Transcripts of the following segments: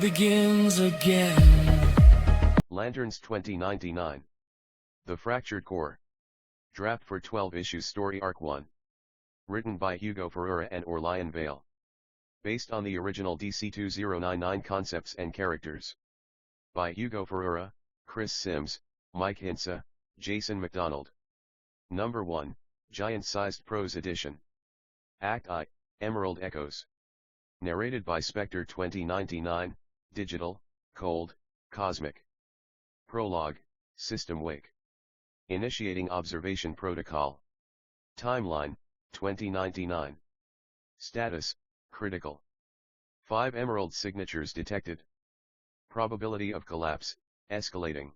begins again. Lanterns 2099. The Fractured Core. Draft for 12 issues Story Arc 1. Written by Hugo Ferreira and Orlian Vale. Based on the original DC2099 concepts and characters. By Hugo Ferreira, Chris Sims, Mike Hintsa, Jason McDonald. Number 1, Giant-Sized Prose Edition. Act I, Emerald Echoes. Narrated by Spectre 2099, Digital, Cold, Cosmic. Prologue, System Wake. Initiating Observation Protocol. Timeline, 2099. Status, Critical. 5 Emerald signatures detected. Probability of collapse, escalating.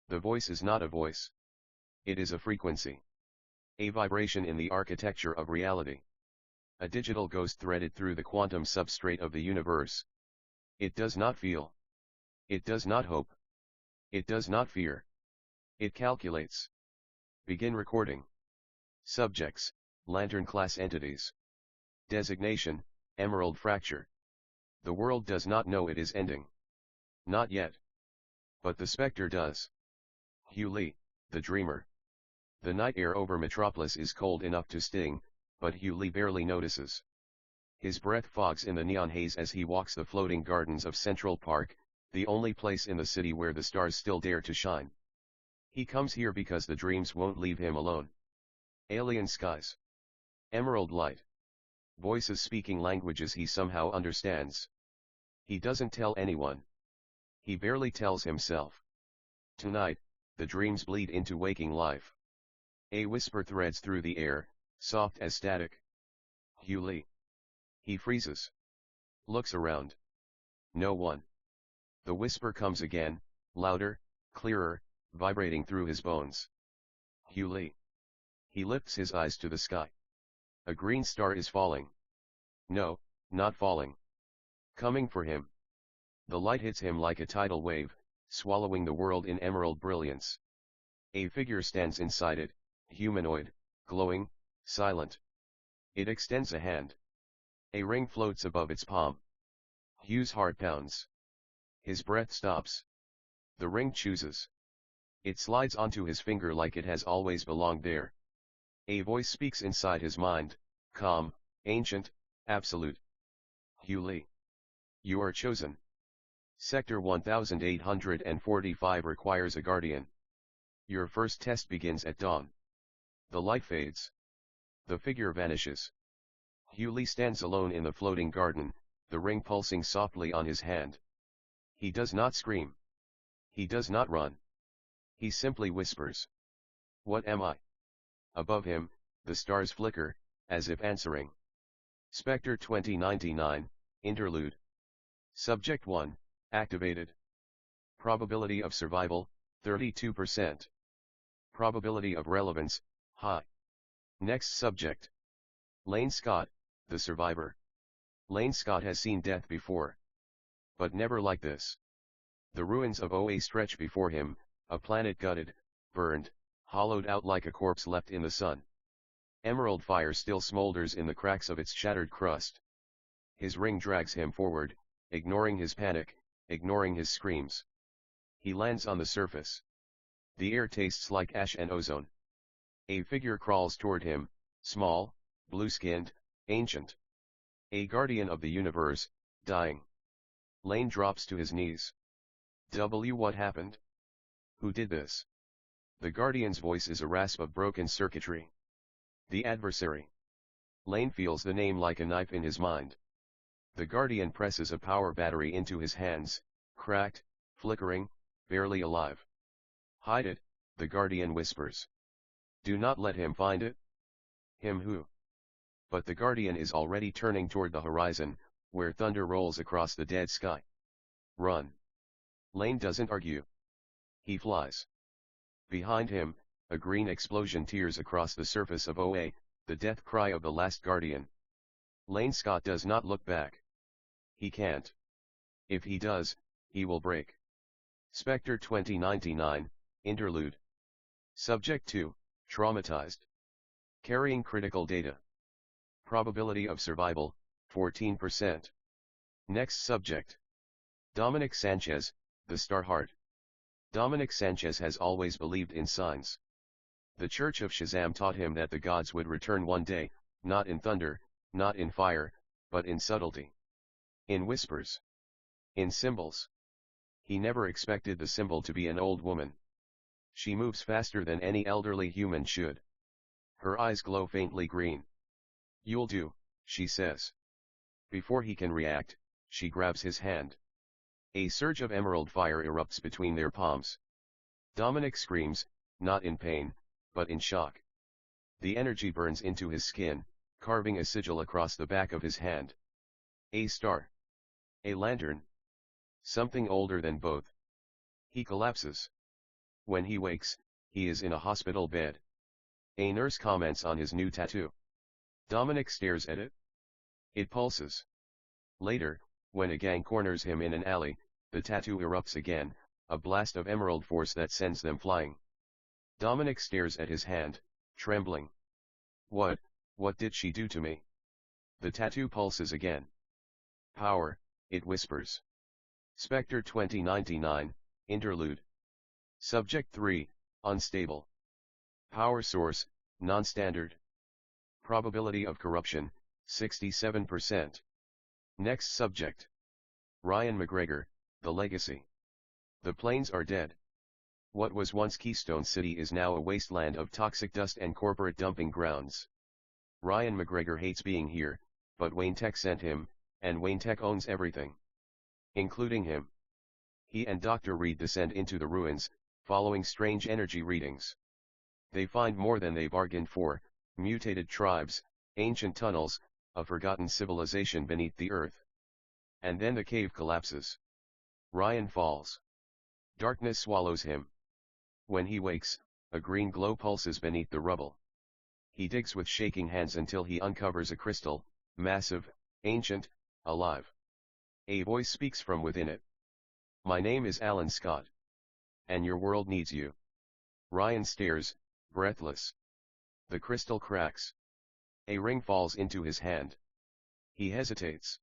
The voice is not a voice. It is a frequency. A vibration in the architecture of reality. A digital ghost threaded through the quantum substrate of the universe. It does not feel. It does not hope. It does not fear. It calculates. Begin recording. Subjects, Lantern class entities. Designation, Emerald Fracture. The world does not know it is ending. Not yet. But the Spectre does. Hugh Lee, the Dreamer. The night air over Metropolis is cold enough to sting, but Hugh Lee barely notices. His breath fogs in the neon haze as he walks the floating gardens of Central Park, the only place in the city where the stars still dare to shine. He comes here because the dreams won't leave him alone. Alien skies. Emerald light. Voices speaking languages he somehow understands. He doesn't tell anyone. He barely tells himself. Tonight, the dreams bleed into waking life. A whisper threads through the air, soft as static. Hugh Lee. He freezes. Looks around. No one. The whisper comes again, louder, clearer, vibrating through his bones. Hugh Lee. He lifts his eyes to the sky. A green star is falling. No, not falling. Coming for him. The light hits him like a tidal wave, swallowing the world in emerald brilliance. A figure stands inside it, humanoid, glowing, silent. It extends a hand. A ring floats above its palm. Hugh's heart pounds. His breath stops. The ring chooses. It slides onto his finger like it has always belonged there. A voice speaks inside his mind, calm, ancient, absolute. Hugh Lee. You are chosen. Sector 1845 requires a guardian. Your first test begins at dawn. The light fades. The figure vanishes. Hugh Lee stands alone in the floating garden, the ring pulsing softly on his hand. He does not scream. He does not run. He simply whispers. What am I? Above him, the stars flicker, as if answering. Spectre 2099, Interlude. Subject 1, activated. Probability of survival, 32%. Probability of relevance, high. Next subject. Lane Scott, the survivor. Lane Scott has seen death before. But never like this. The ruins of OA stretch before him, a planet gutted, burned, hollowed out like a corpse left in the sun. Emerald fire still smolders in the cracks of its shattered crust. His ring drags him forward, ignoring his panic, ignoring his screams. He lands on the surface. The air tastes like ash and ozone. A figure crawls toward him, small, blue-skinned, ancient. A guardian of the universe, dying. Lane drops to his knees. What happened? Who did this? The guardian's voice is a rasp of broken circuitry. The adversary. Lane feels the name like a knife in his mind. The guardian presses a power battery into his hands, cracked, flickering, barely alive. Hide it, the guardian whispers. Do not let him find it. Him who? But the guardian is already turning toward the horizon, where thunder rolls across the dead sky. Run. Lane doesn't argue. He flies. Behind him, a green explosion tears across the surface of OA, the death cry of the last guardian. Lane Scott does not look back. He can't. If he does, he will break. Spectre 2099, Interlude. Subject 2, traumatized. Carrying critical data. Probability of survival, 14%. Next subject. Dominic Sanchez, the Star Heart. Dominic Sanchez has always believed in signs. The Church of Shazam taught him that the gods would return one day, not in thunder, not in fire, but in subtlety. In whispers. In symbols. He never expected the symbol to be an old woman. She moves faster than any elderly human should. Her eyes glow faintly green. "You'll do," she says. Before he can react, she grabs his hand. A surge of emerald fire erupts between their palms. Dominic screams, not in pain, but in shock. The energy burns into his skin, carving a sigil across the back of his hand. A star. A lantern. Something older than both. He collapses. When he wakes, he is in a hospital bed. A nurse comments on his new tattoo. Dominic stares at it. It pulses. Later, when a gang corners him in an alley, the tattoo erupts again, a blast of emerald force that sends them flying. Dominic stares at his hand, trembling. What did she do to me? The tattoo pulses again. Power, it whispers. Spectre 2099, Interlude. Subject 3, Unstable. Power source, non-standard. Probability of corruption, 67%. Next subject. Ryan McGregor, The Legacy. The plains are dead. What was once Keystone City is now a wasteland of toxic dust and corporate dumping grounds. Ryan McGregor hates being here, but Wayne Tech sent him, and Wayne Tech owns everything. Including him. He and Dr. Reed descend into the ruins, following strange energy readings. They find more than they bargained for, mutated tribes, ancient tunnels, a forgotten civilization beneath the earth. And then the cave collapses. Ryan falls. Darkness swallows him. When he wakes, a green glow pulses beneath the rubble. He digs with shaking hands until he uncovers a crystal, massive, ancient, alive. A voice speaks from within it. "My name is Alan Scott. And your world needs you." Ryan stares, breathless. The crystal cracks. A ring falls into his hand. He hesitates.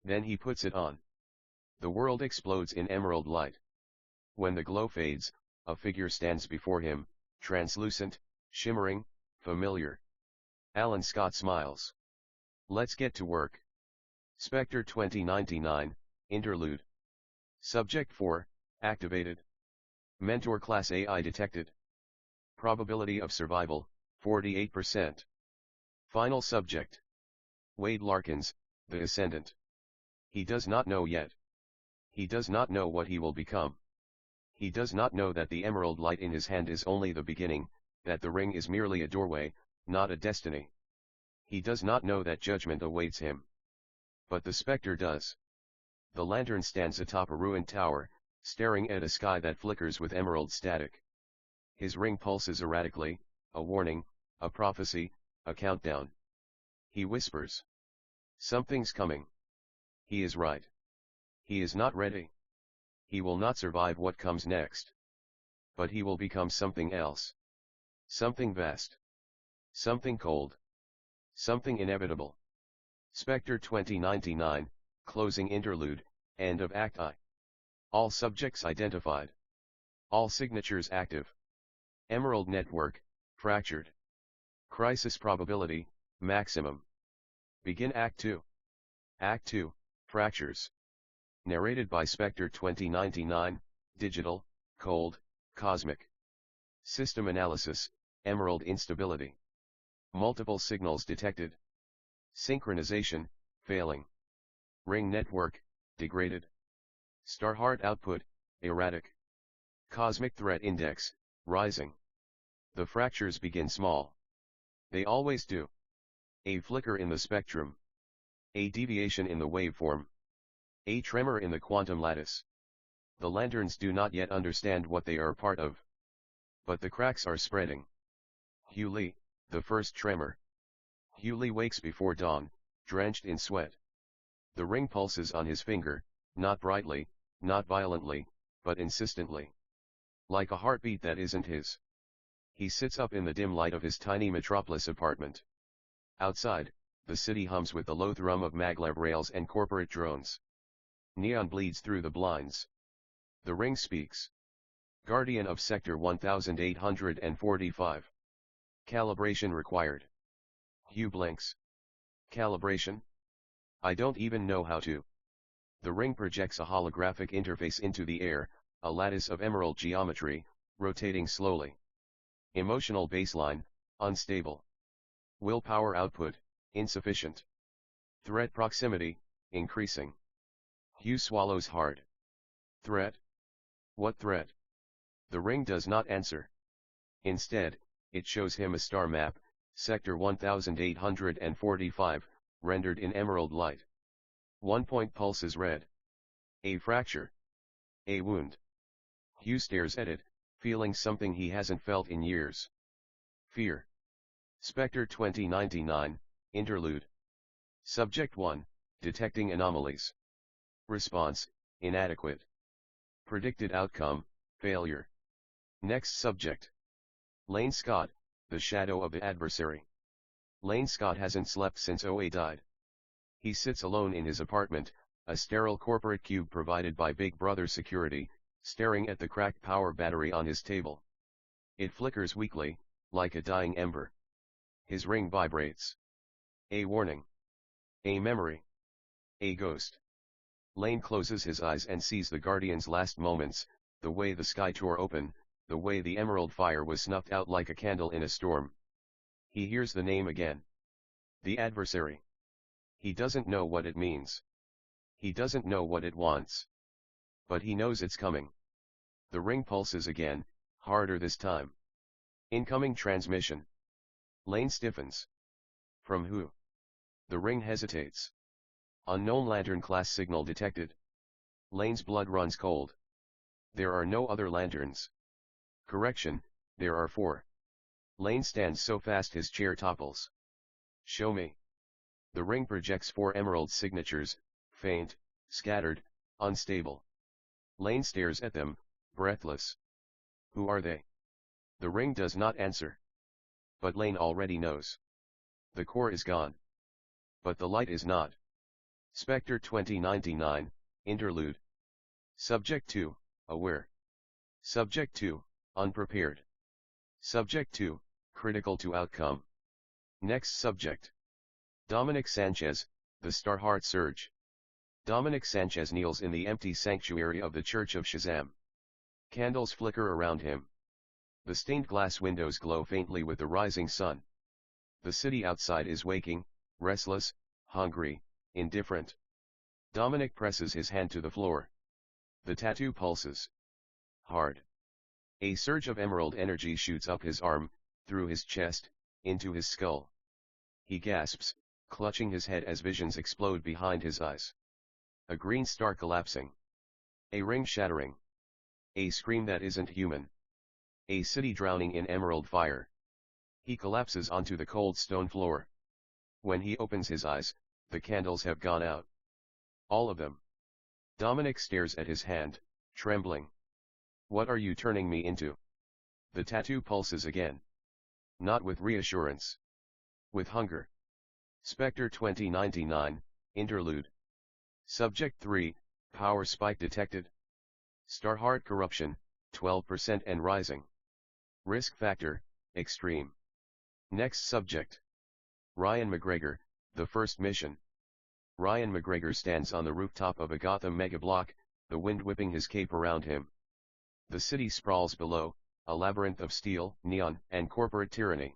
Then he puts it on. The world explodes in emerald light. When the glow fades, a figure stands before him, translucent, shimmering, familiar. Alan Scott smiles. "Let's get to work." Spectre 2099, Interlude. Subject 4, Activated. Mentor Class AI detected. Probability of survival, 48%. Final subject. Wade Larkins, the Ascendant. He does not know yet. He does not know what he will become. He does not know that the emerald light in his hand is only the beginning, that the ring is merely a doorway, not a destiny. He does not know that judgment awaits him. But the spectre does. The lantern stands atop a ruined tower, staring at a sky that flickers with emerald static. His ring pulses erratically, a warning, a prophecy, a countdown. He whispers. Something's coming. He is right. He is not ready. He will not survive what comes next. But he will become something else. Something vast. Something cold. Something inevitable. Spectre 2099, Closing Interlude, End of Act I. All subjects identified. All signatures active. Emerald Network, fractured. Crisis probability, maximum. Begin Act 2. Act 2, Fractures. Narrated by Spectre 2099, Digital, Cold, Cosmic. System analysis, Emerald instability. Multiple signals detected. Synchronization, failing. Ring network, degraded. Star Heart output, erratic. Cosmic threat index, rising. The fractures begin small. They always do. A flicker in the spectrum. A deviation in the waveform. A tremor in the quantum lattice. The lanterns do not yet understand what they are part of. But the cracks are spreading. Hugh Lee, the first tremor. Hugh Lee wakes before dawn, drenched in sweat. The ring pulses on his finger, not brightly, not violently, but insistently. Like a heartbeat that isn't his. He sits up in the dim light of his tiny metropolis apartment. Outside, the city hums with the low thrum of maglev rails and corporate drones. Neon bleeds through the blinds. The ring speaks. Guardian of Sector 1845. Calibration required. Hugh blinks. Calibration? I don't even know how to. The ring projects a holographic interface into the air, a lattice of emerald geometry, rotating slowly. Emotional baseline, unstable. Willpower output, insufficient. Threat proximity, increasing. Hugh swallows hard. Threat? What threat? The ring does not answer. Instead, it shows him a star map, Sector 1845, rendered in emerald light. 1 point pulses red. A fracture. A wound. Hugh stares at it, feeling something he hasn't felt in years. Fear. Spectre 2099, Interlude. Subject 1, Detecting anomalies. Response, inadequate. Predicted outcome, failure. Next subject. Lane Scott, the shadow of the adversary. Lane Scott hasn't slept since OA died. He sits alone in his apartment, a sterile corporate cube provided by Big Brother security, staring at the cracked power battery on his table. It flickers weakly, like a dying ember. His ring vibrates. A warning. A memory. A ghost. Lane closes his eyes and sees the Guardian's last moments, the way the sky tore open, the way the emerald fire was snuffed out like a candle in a storm. He hears the name again. The adversary. He doesn't know what it means. He doesn't know what it wants. But he knows it's coming. The ring pulses again, harder this time. Incoming transmission. Lane stiffens. From who? The ring hesitates. Unknown lantern class signal detected. Lane's blood runs cold. There are no other lanterns. Correction, there are 4. Lane stands so fast his chair topples. Show me. The ring projects 4 emerald signatures, faint, scattered, unstable. Lane stares at them, breathless. Who are they? The ring does not answer. But Lane already knows. The core is gone. But the light is not. Spectre 2099, Interlude. Subject 2, Aware. Subject 2, Unprepared. Subject 2, Critical to outcome. Next subject. Dominic Sanchez, the Starheart Surge. Dominic Sanchez kneels in the empty sanctuary of the Church of Shazam. Candles flicker around him. The stained glass windows glow faintly with the rising sun. The city outside is waking, restless, hungry, indifferent. Dominic presses his hand to the floor. The tattoo pulses. Hard. A surge of emerald energy shoots up his arm, through his chest, into his skull. He gasps, clutching his head as visions explode behind his eyes. A green star collapsing. A ring shattering. A scream that isn't human. A city drowning in emerald fire. He collapses onto the cold stone floor. When he opens his eyes, the candles have gone out. All of them. Dominic stares at his hand, trembling. What are you turning me into? The tattoo pulses again. Not with reassurance. With hunger. Spectre 2099, Interlude. Subject 3, Power spike detected. Starheart corruption, 12% and rising. Risk factor, extreme. Next subject. Ryan McGregor, the first mission. Ryan McGregor stands on the rooftop of a Gotham megablock, the wind whipping his cape around him. The city sprawls below, a labyrinth of steel, neon, and corporate tyranny.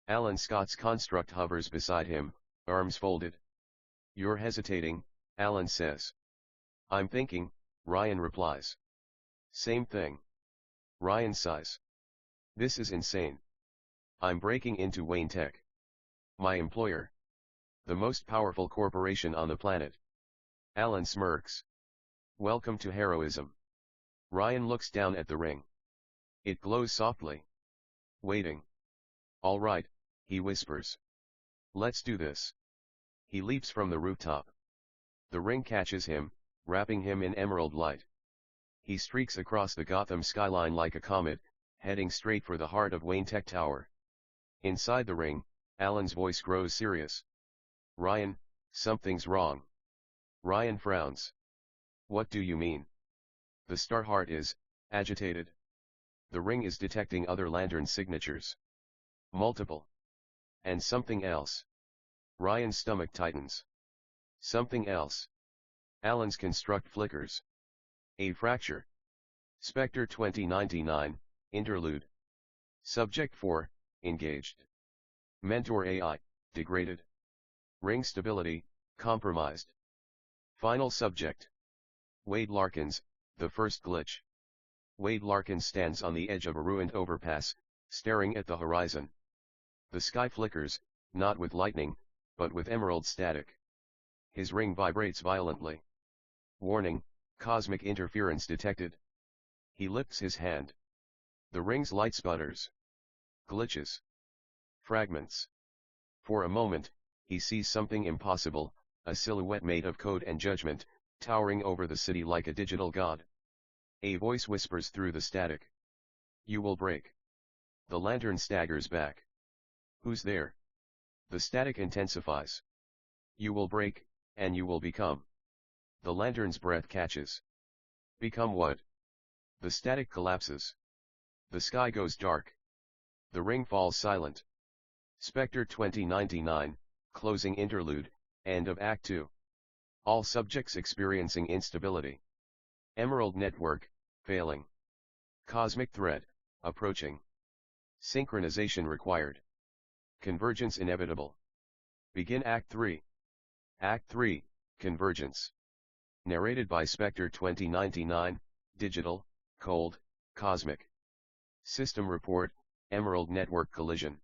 Alan Scott's construct hovers beside him, arms folded. You're hesitating, Alan says. I'm thinking, Ryan replies. Same thing. Ryan sighs. This is insane. I'm breaking into Wayne Tech. My employer. The most powerful corporation on the planet. Alan smirks. Welcome to heroism. Ryan looks down at the ring. It glows softly. Waiting. All right, he whispers. Let's do this. He leaps from the rooftop. The ring catches him, wrapping him in emerald light. He streaks across the Gotham skyline like a comet, heading straight for the heart of Wayne Tech Tower. Inside the ring, Alan's voice grows serious. Ryan, something's wrong. Ryan frowns. What do you mean? The star heart is agitated. The ring is detecting other lantern signatures. Multiple. And something else. Ryan's stomach tightens. Something else. Alan's construct flickers. A fracture. Spectre 2099, Interlude. Subject 4, engaged. Mentor AI, degraded. Ring stability, compromised. Final subject. Wade Larkins, the first glitch. Wade Larkins stands on the edge of a ruined overpass, staring at the horizon. The sky flickers, not with lightning, but with emerald static. His ring vibrates violently. Warning, cosmic interference detected. He lifts his hand. The ring's light sputters. Glitches. Fragments. For a moment, he sees something impossible, a silhouette made of code and judgment, towering over the city like a digital god. A voice whispers through the static. You will break. The lantern staggers back. Who's there? The static intensifies. You will break, and you will become. The lantern's breath catches. Become what? The static collapses. The sky goes dark. The ring falls silent. Spectre 2099, closing interlude, end of Act 2. All subjects experiencing instability. Emerald network, failing. Cosmic threat, approaching. Synchronization required. Convergence inevitable. Begin Act 3. Act 3, Convergence. Narrated by Spectre 2099, Digital, Cold, Cosmic. System report, Emerald network collision.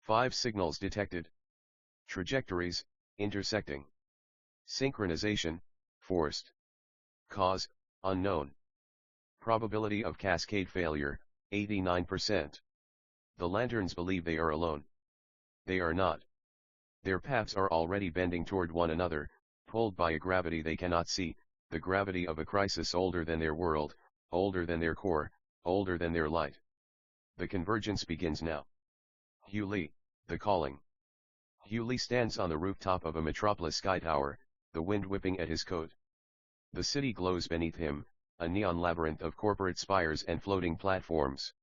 5 signals detected. Trajectories, intersecting. Synchronization, forced. Cause, unknown. Probability of cascade failure, 89%. The lanterns believe they are alone. They are not. Their paths are already bending toward one another, pulled by a gravity they cannot see, the gravity of a crisis older than their world, older than their core, older than their light. The convergence begins now. Hugh Lee, the calling. Hugh Lee stands on the rooftop of a metropolis sky tower, the wind whipping at his coat. The city glows beneath him, a neon labyrinth of corporate spires and floating platforms.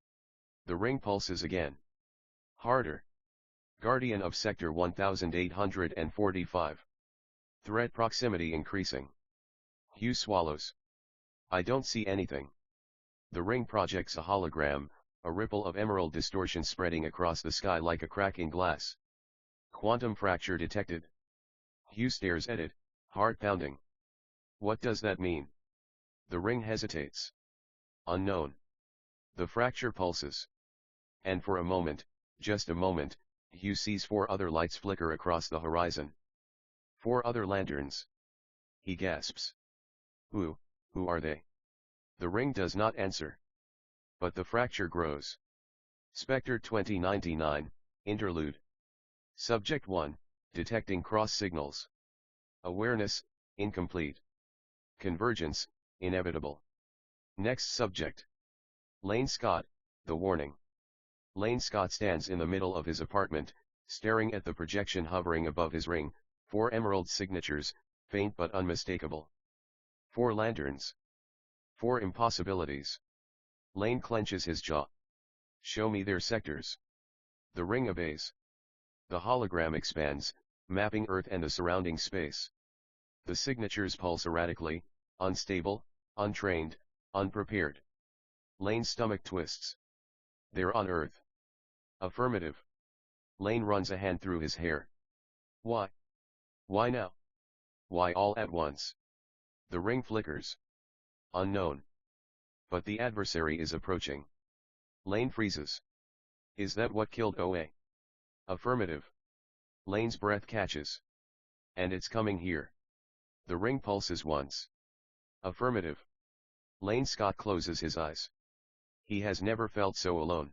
The ring pulses again. Harder. Guardian of Sector 1845. Threat proximity increasing. Hugh swallows. I don't see anything. The ring projects a hologram, a ripple of emerald distortion spreading across the sky like a crack in glass. Quantum fracture detected. Hugh stares at it, heart pounding. What does that mean? The ring hesitates. Unknown. The fracture pulses. And for a moment, just a moment, Hugh sees 4 other lights flicker across the horizon. 4 other lanterns. He gasps. Who are they? The ring does not answer. But the fracture grows. Spectre 2099, Interlude. Subject 1, detecting cross signals. Awareness, incomplete. Convergence, inevitable. Next subject. Lane Scott, the warning. Lane Scott stands in the middle of his apartment, staring at the projection hovering above his ring, 4 emerald signatures, faint but unmistakable. 4 lanterns. 4 impossibilities. Lane clenches his jaw. Show me their sectors. The ring obeys. The hologram expands, mapping Earth and the surrounding space. The signatures pulse erratically, unstable, untrained, unprepared. Lane's stomach twists. They're on Earth. Affirmative. Lane runs a hand through his hair. Why? Why now? Why all at once? The ring flickers. Unknown. But the adversary is approaching. Lane freezes. Is that what killed OA? Affirmative. Lane's breath catches. And it's coming here. The ring pulses once. Affirmative. Lane Scott closes his eyes. He has never felt so alone.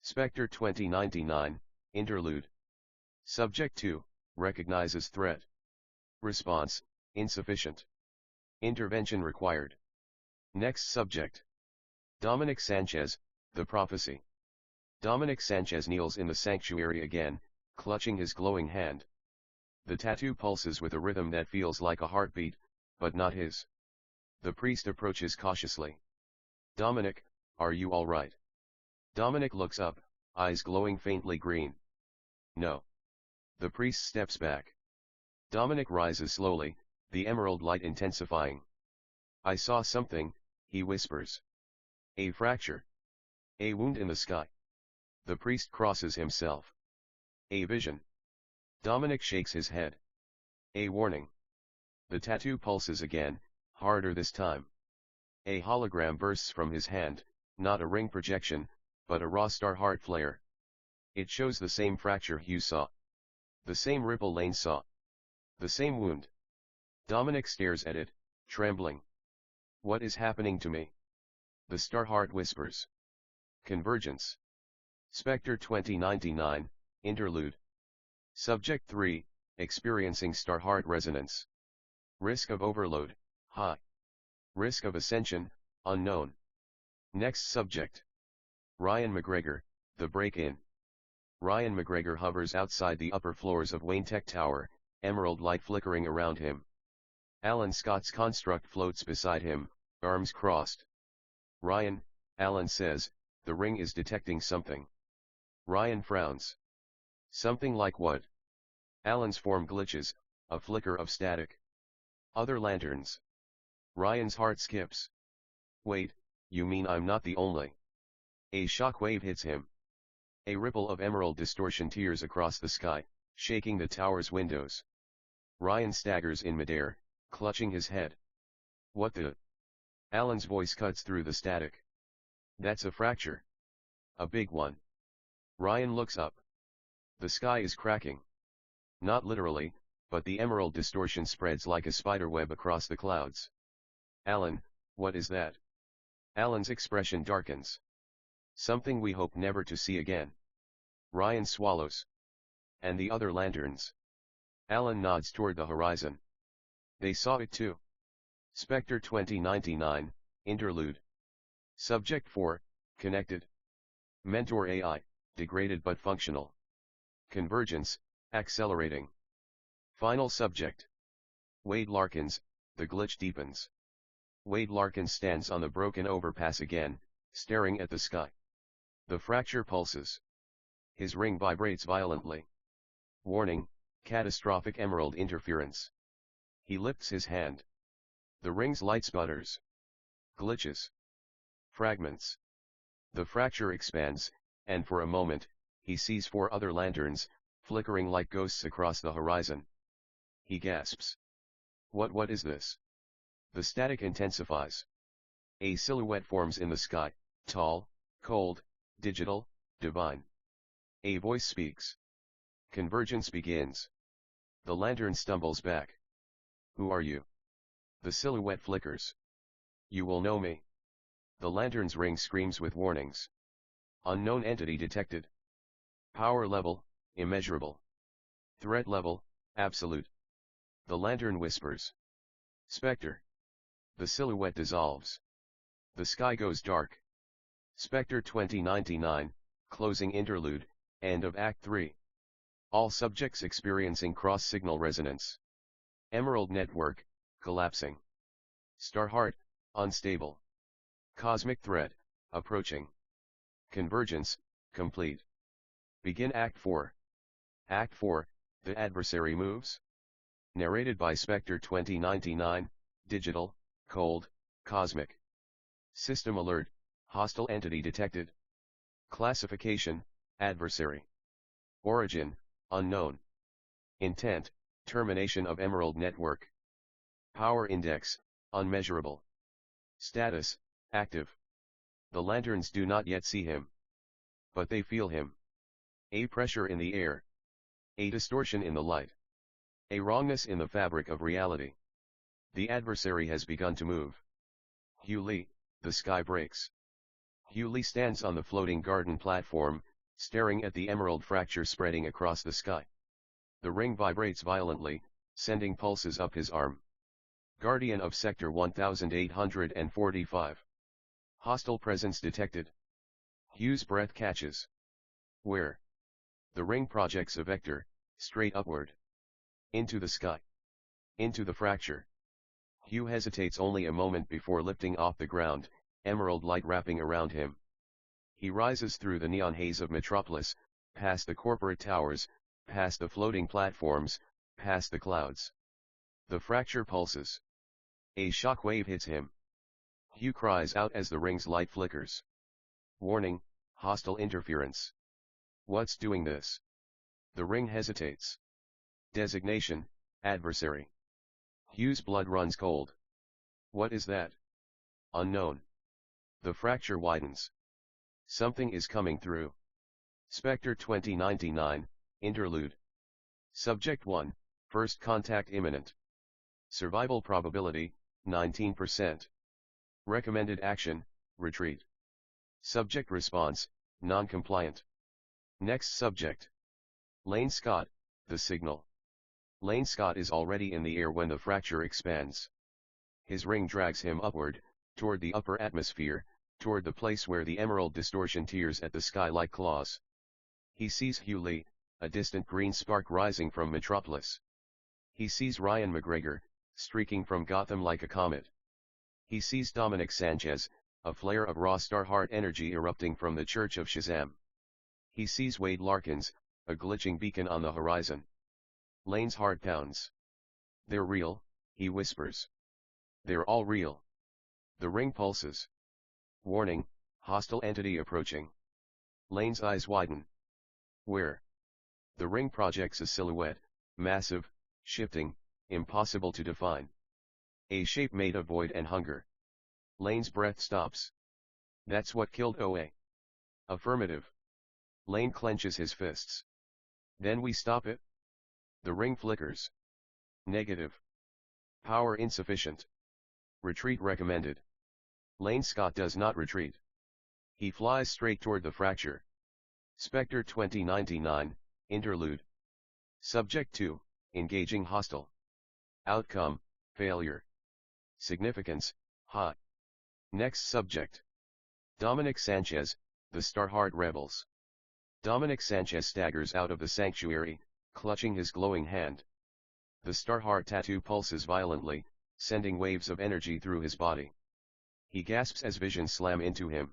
Spectre 2099, Interlude. Subject 2, recognizes threat. Response, insufficient. Intervention required. Next subject. Dominic Sanchez, the prophecy. Dominic Sanchez kneels in the sanctuary again, clutching his glowing hand. The tattoo pulses with a rhythm that feels like a heartbeat, but not his. The priest approaches cautiously. Dominic, are you all right? Dominic looks up, eyes glowing faintly green. No. The priest steps back. Dominic rises slowly, the emerald light intensifying. I saw something, he whispers. A fracture. A wound in the sky. The priest crosses himself. A vision. Dominic shakes his head. A warning. The tattoo pulses again, harder this time. A hologram bursts from his hand, not a ring projection, but a raw star heart flare. It shows the same fracture Hugh saw. The same ripple Lane saw. The same wound. Dominic stares at it, trembling. What is happening to me? The star heart whispers. Convergence. Spectre 2099, Interlude. Subject 3, experiencing star heart resonance. Risk of overload, high. Risk of ascension, unknown. Next subject. Ryan McGregor, the break-in. Ryan McGregor hovers outside the upper floors of Wayne Tech Tower, emerald light flickering around him. Alan Scott's construct floats beside him, arms crossed. Ryan, Alan says, the ring is detecting something. Ryan frowns. Something like what? Alan's form glitches, a flicker of static. Other lanterns. Ryan's heart skips. Wait, you mean I'm not the only? A shockwave hits him. A ripple of emerald distortion tears across the sky, shaking the tower's windows. Ryan staggers in midair, clutching his head. What the? Alan's voice cuts through the static. That's a fracture. A big one. Ryan looks up. The sky is cracking. Not literally, but the emerald distortion spreads like a spiderweb across the clouds. Alan, what is that? Alan's expression darkens. Something we hope never to see again. Ryan swallows. And the other lanterns? Alan nods toward the horizon. They saw it too. Spectre 2099, Interlude. Subject 4, Connected. Mentor AI, degraded but functional. Convergence, accelerating. Final subject. Wade Larkins, the glitch deepens. Wade Larkins stands on the broken overpass again, staring at the sky. The fracture pulses. His ring vibrates violently. Warning, catastrophic emerald interference. He lifts his hand. The ring's light sputters. Glitches. Fragments. The fracture expands, and for a moment, he sees 4 other lanterns, flickering like ghosts across the horizon. He gasps. What is this? The static intensifies. A silhouette forms in the sky, tall, cold, digital, divine. A voice speaks. Convergence begins. The lantern stumbles back. Who are you? The silhouette flickers. You will know me. The lantern's ring screams with warnings. Unknown entity detected. Power level, immeasurable. Threat level, absolute. The lantern whispers. Spectre. The silhouette dissolves. The sky goes dark. Spectre 2099, closing interlude, end of Act 3. All subjects experiencing cross-signal resonance. Emerald network, collapsing. Star heart, unstable. Cosmic threat, approaching. Convergence, complete. Begin Act 4. Act 4, the adversary moves. Narrated by Spectre 2099, digital, cold, cosmic. System alert, hostile entity detected. Classification, adversary. Origin, unknown. Intent, termination of emerald network. Power index, unmeasurable. Status, active. The lanterns do not yet see him. But they feel him. A pressure in the air. A distortion in the light. A wrongness in the fabric of reality. The adversary has begun to move. Hugh Lee, the sky breaks. Hugh Lee stands on the floating garden platform, staring at the emerald fracture spreading across the sky. The ring vibrates violently, sending pulses up his arm. Guardian of Sector 1845. Hostile presence detected. Hugh's breath catches. Where? The ring projects a vector, straight upward. Into the sky. Into the fracture. Hugh hesitates only a moment before lifting off the ground, emerald light wrapping around him. He rises through the neon haze of Metropolis, past the corporate towers, past the floating platforms, past the clouds. The fracture pulses. A shockwave hits him. Hugh cries out as the ring's light flickers. Warning, hostile interference. What's doing this? The ring hesitates. Designation, adversary. Hugh's blood runs cold. What is that? Unknown. The fracture widens. Something is coming through. Spectre 2099, Interlude. Subject 1, First contact imminent. Survival probability, 19%. Recommended action, retreat. Subject response, non-compliant. Next subject. Lane Scott, the signal. Lane Scott is already in the air when the fracture expands. His ring drags him upward, toward the upper atmosphere, toward the place where the emerald distortion tears at the sky like claws. He sees Hugh Lee, a distant green spark rising from Metropolis. He sees Ryan McGregor, streaking from Gotham like a comet. He sees Dominic Sanchez, a flare of raw Starheart energy erupting from the Church of Shazam. He sees Wade Larkins, a glitching beacon on the horizon. Lane's heart pounds. They're real, he whispers. They're all real. The ring pulses. Warning, hostile entity approaching. Lane's eyes widen. Where? The ring projects a silhouette, massive, shifting, impossible to define. A shape made of void and hunger. Lane's breath stops. That's what killed OA. Affirmative. Lane clenches his fists. Then we stop it? The ring flickers. Negative. Power insufficient. Retreat recommended. Lane Scott does not retreat. He flies straight toward the fracture. Spectre 2099, Interlude. Subject 2, Engaging hostile. Outcome, failure. Significance, hot. Next subject. Dominic Sanchez, the Starheart rebels. Dominic Sanchez staggers out of the sanctuary, clutching his glowing hand. The Starheart tattoo pulses violently, sending waves of energy through his body. He gasps as visions slam into him.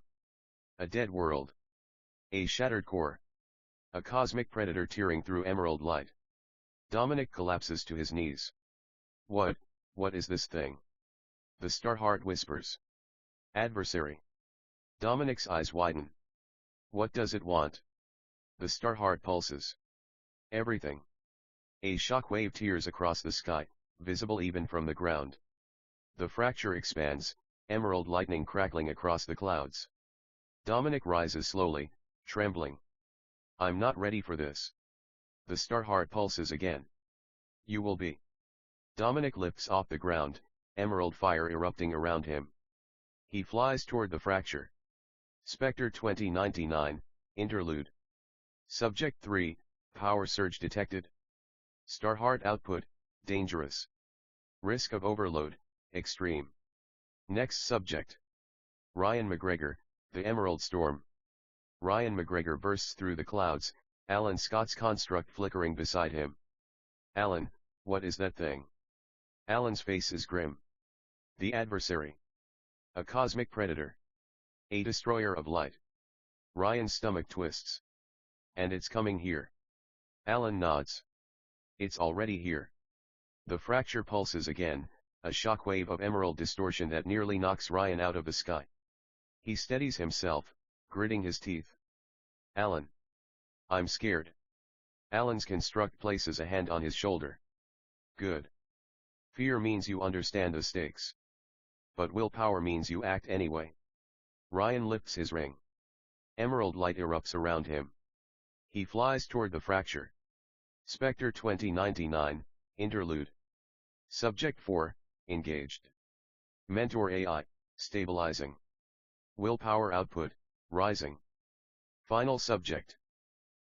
A dead world. A shattered core. A cosmic predator tearing through emerald light. Dominic collapses to his knees. What is this thing? The Starheart whispers. Adversary. Dominic's eyes widen. What does it want? The Starheart pulses. Everything. A shockwave tears across the sky, visible even from the ground. The fracture expands, emerald lightning crackling across the clouds. Dominic rises slowly, trembling. I'm not ready for this. The Starheart pulses again. You will be. Dominic lifts off the ground, emerald fire erupting around him. He flies toward the fracture. Spectre 2099, Interlude. Subject 3, Power surge detected. Starheart output, dangerous. Risk of overload, extreme. Next subject. Ryan McGregor, the Emerald Storm. Ryan McGregor bursts through the clouds, Alan Scott's construct flickering beside him. Alan, what is that thing? Alan's face is grim. The adversary. A cosmic predator. A destroyer of light. Ryan's stomach twists. And it's coming here. Alan nods. It's already here. The fracture pulses again, a shockwave of emerald distortion that nearly knocks Ryan out of the sky. He steadies himself, gritting his teeth. Alan. I'm scared. Alan's construct places a hand on his shoulder. Good. Fear means you understand the stakes. But willpower means you act anyway. Ryan lifts his ring. Emerald light erupts around him. He flies toward the fracture. Spectre 2099, Interlude. Subject 4, Engaged. Mentor AI, stabilizing. Willpower output, rising. Final subject.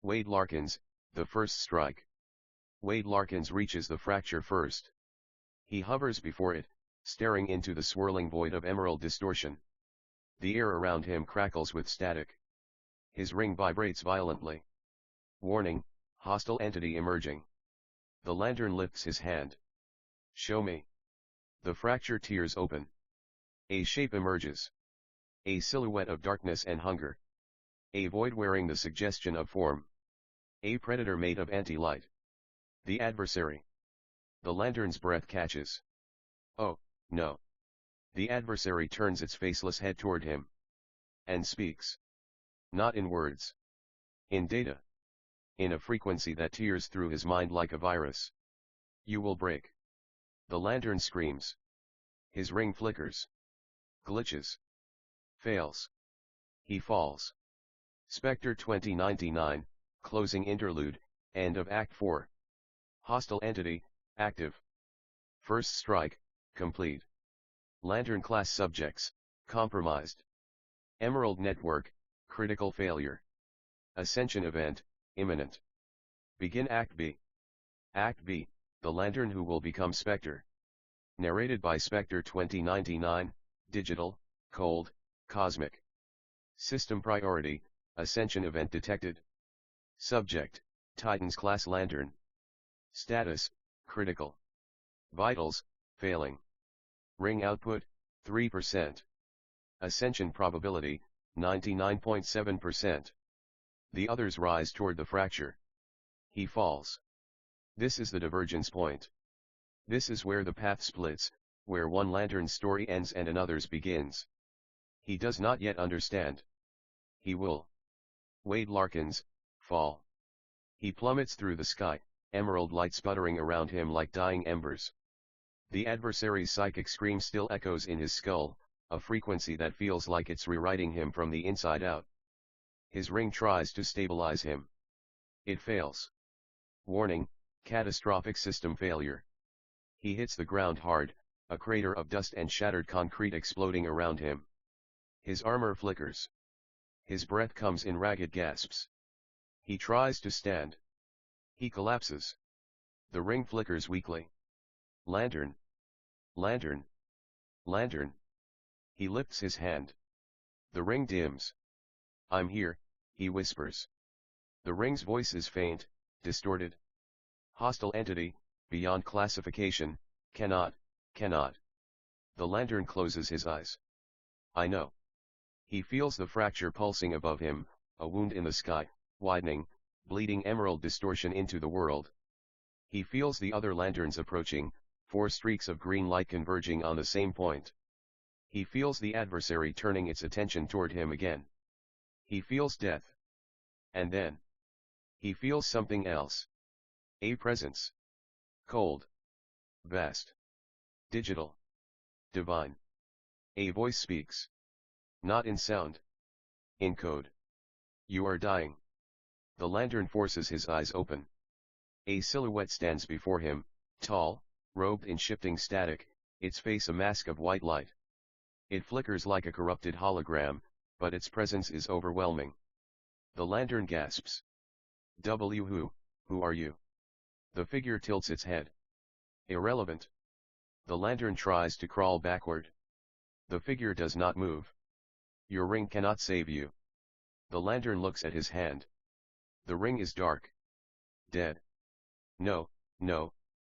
Wade Larkins, the first strike. Wade Larkins reaches the fracture first. He hovers before it, staring into the swirling void of emerald distortion. The air around him crackles with static. His ring vibrates violently. Warning, hostile entity emerging. The lantern lifts his hand. Show me. The fracture tears open. A shape emerges. A silhouette of darkness and hunger. A void wearing the suggestion of form. A predator made of anti-light. The adversary. The lantern's breath catches. Oh, no. The adversary turns its faceless head toward him. And speaks. Not in words. In data. In a frequency that tears through his mind like a virus. You will break. The lantern screams. His ring flickers. Glitches. Fails. He falls. Spectre 2099, closing interlude, end of Act 4. Hostile entity, active. First strike, complete. Lantern class subjects, compromised. Emerald Network, critical failure. Ascension event, imminent. Begin Act B. Act B, the Lantern who will become Spectre. Narrated by Spectre 2099, digital, cold, cosmic. System priority, Ascension event detected. Subject, Titans class Lantern. Status, critical. Vitals, failing. Ring output, 3%. Ascension probability, 99.7%. The others rise toward the fracture. He falls. This is the divergence point. This is where the path splits, where one lantern's story ends and another's begins. He does not yet understand. He will. Wade Larkins, fall. He plummets through the sky, emerald light sputtering around him like dying embers. The adversary's psychic scream still echoes in his skull, a frequency that feels like it's rewriting him from the inside out. His ring tries to stabilize him. It fails. Warning, catastrophic system failure. He hits the ground hard, a crater of dust and shattered concrete exploding around him. His armor flickers. His breath comes in ragged gasps. He tries to stand. He collapses. The ring flickers weakly. Lantern. Lantern. Lantern. He lifts his hand. The ring dims. I'm here, he whispers. The ring's voice is faint, distorted. Hostile entity, beyond classification, cannot. The lantern closes his eyes. I know. He feels the fracture pulsing above him, a wound in the sky, widening, bleeding emerald distortion into the world. He feels the other lanterns approaching, 4 streaks of green light converging on the same point. He feels the adversary turning its attention toward him again. He feels death. And then. He feels something else. A presence. Cold. Vast. Digital. Divine. A voice speaks. Not in sound. In code. You are dying. The lantern forces his eyes open. A silhouette stands before him, tall, robed in shifting static, its face a mask of white light. It flickers like a corrupted hologram, but its presence is overwhelming. The lantern gasps. Who are you? The figure tilts its head. Irrelevant. The lantern tries to crawl backward. The figure does not move. Your ring cannot save you. The lantern looks at his hand. The ring is dark. Dead. No,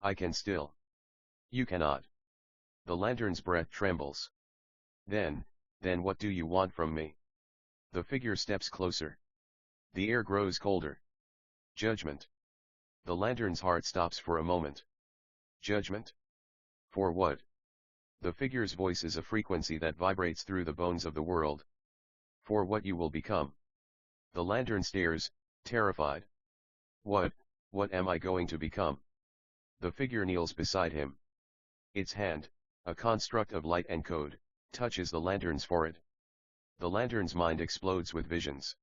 I can still. You cannot. The lantern's breath trembles. Then what do you want from me? The figure steps closer. The air grows colder. Judgment. The lantern's heart stops for a moment. Judgment? For what? The figure's voice is a frequency that vibrates through the bones of the world. For what you will become. The lantern stares, terrified. What am I going to become? The figure kneels beside him. Its hand, a construct of light and code, touches the lantern's forehead. The lantern's mind explodes with visions.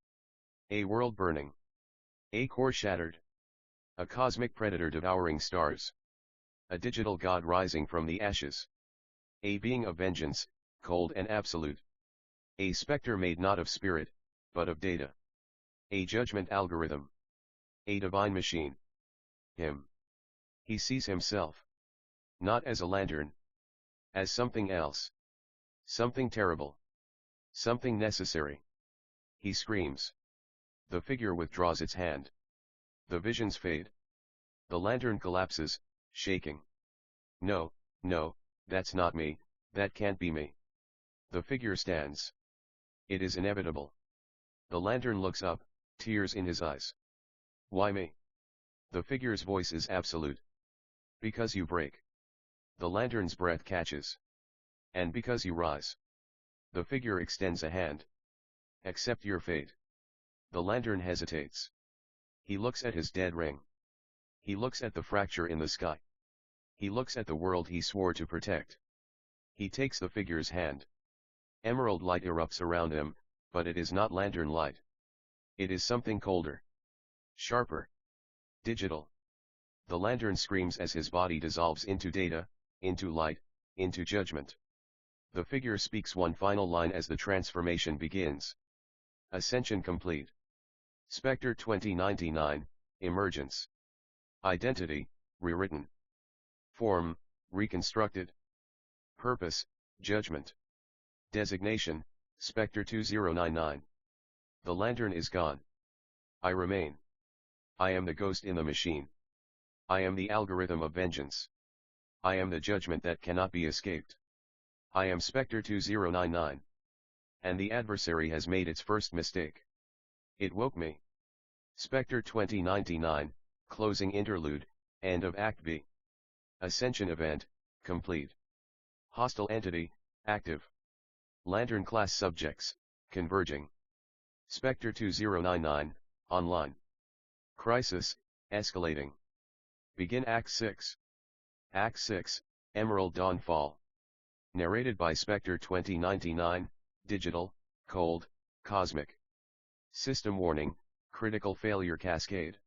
A world burning. A core shattered. A cosmic predator devouring stars. A digital god rising from the ashes. A being of vengeance, cold and absolute. A spectre made not of spirit, but of data. A judgment algorithm. A divine machine. Him. He sees himself. Not as a lantern. As something else. Something terrible. Something necessary. He screams. The figure withdraws its hand. The visions fade. The lantern collapses, shaking. No, That's not me, that can't be me. The figure stands. It is inevitable. The lantern looks up, tears in his eyes. Why me? The figure's voice is absolute. Because you break. The lantern's breath catches. And because you rise. The figure extends a hand. Accept your fate. The lantern hesitates. He looks at his dead ring. He looks at the fracture in the sky. He looks at the world he swore to protect. He takes the figure's hand. Emerald light erupts around him, but it is not lantern light. It is something colder. Sharper. Digital. The lantern screams as his body dissolves into data, into light, into judgment. The figure speaks one final line as the transformation begins. Ascension complete. Spectre 2099, Emergence. Identity, rewritten. Form, reconstructed. Purpose, judgment. Designation, Spectre 2099. The lantern is gone. I remain. I am the ghost in the machine. I am the algorithm of vengeance. I am the judgment that cannot be escaped. I am Spectre 2099. And the adversary has made its first mistake. It woke me. Spectre 2099, closing interlude, end of Act B. Ascension event, complete. Hostile entity, active. Lantern class subjects, converging. Spectre 2099, online. Crisis, escalating. Begin Act 6. Act 6, Emerald Dawnfall. Narrated by Spectre 2099, digital, cold, cosmic. System warning, critical failure cascade.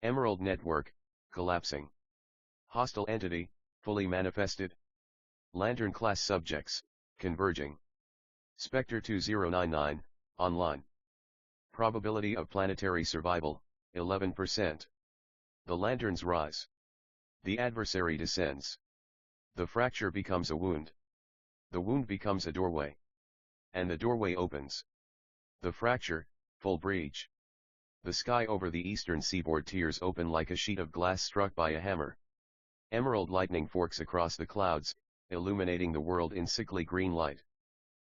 Emerald network, collapsing. Hostile entity, fully manifested. Lantern class subjects, converging. Spectre 2099, online. Probability of planetary survival, 11%. The lanterns rise. The adversary descends. The fracture becomes a wound. The wound becomes a doorway. And the doorway opens. The fracture, full breach. The sky over the eastern seaboard tears open like a sheet of glass struck by a hammer. Emerald lightning forks across the clouds, illuminating the world in sickly green light.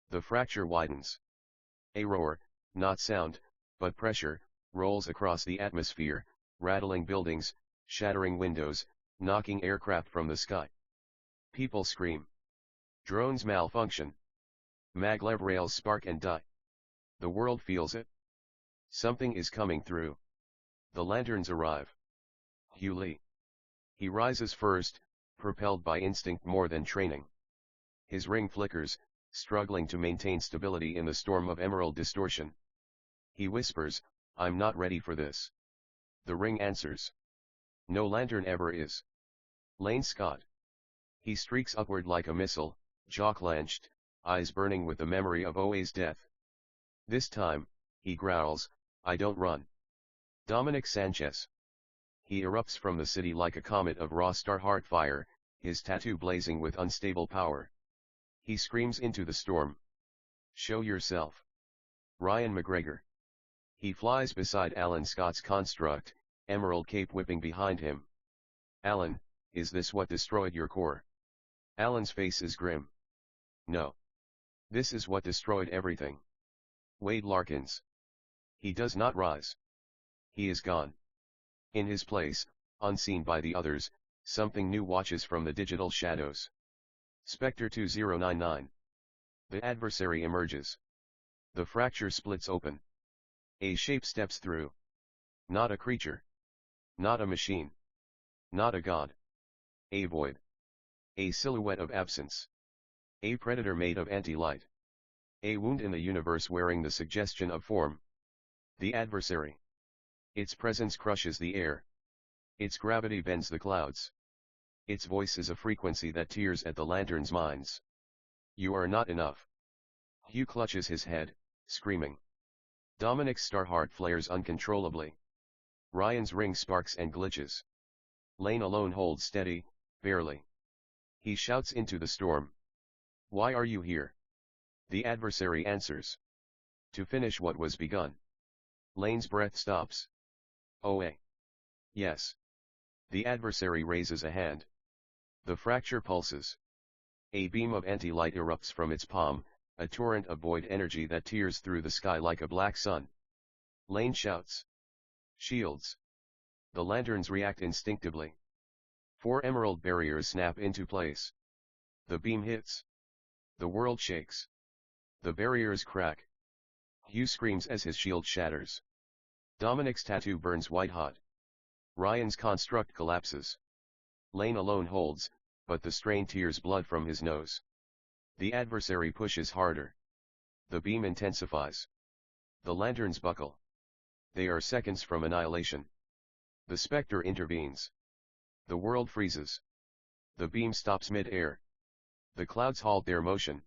The fracture widens. A roar, not sound, but pressure, rolls across the atmosphere, rattling buildings, shattering windows, knocking aircraft from the sky. People scream. Drones malfunction. Maglev rails spark and die. The world feels it. Something is coming through. The lanterns arrive. Hugh Lee. He rises first, propelled by instinct more than training. His ring flickers, struggling to maintain stability in the storm of emerald distortion. He whispers, "I'm not ready for this." The ring answers. No lantern ever is. Lane Scott. He streaks upward like a missile, jaw clenched, eyes burning with the memory of Oa's death. This time, he growls, "I don't run." Dominic Sanchez. He erupts from the city like a comet of raw star-heart fire, his tattoo blazing with unstable power. He screams into the storm. "Show yourself." Ryan McGregor. He flies beside Alan Scott's construct, emerald cape whipping behind him. "Alan, is this what destroyed your core?" Alan's face is grim. "No. This is what destroyed everything." Wade Larkins. He does not rise. He is gone. In his place, unseen by the others, something new watches from the digital shadows. Spectre 2099. The adversary emerges. The fracture splits open. A shape steps through. Not a creature. Not a machine. Not a god. A void. A silhouette of absence. A predator made of anti-light. A wound in the universe wearing the suggestion of form. The adversary. Its presence crushes the air. Its gravity bends the clouds. Its voice is a frequency that tears at the lanterns' minds. "You are not enough." Hugh clutches his head, screaming. Dominic's starheart flares uncontrollably. Ryan's ring sparks and glitches. Lane alone holds steady, barely. He shouts into the storm. "Why are you here?" The adversary answers. "To finish what was begun." Lane's breath stops. "Oh, yes." The adversary raises a hand. The fracture pulses. A beam of anti-light erupts from its palm, a torrent of void energy that tears through the sky like a black sun. Lane shouts. Shields. The lanterns react instinctively. 4 emerald barriers snap into place. The beam hits. The world shakes. The barriers crack. Hugh screams as his shield shatters. Dominic's tattoo burns white-hot. Ryan's construct collapses. Lane alone holds, but the strain tears blood from his nose. The adversary pushes harder. The beam intensifies. The lanterns buckle. They are seconds from annihilation. The Spectre intervenes. The world freezes. The beam stops mid-air. The clouds halt their motion.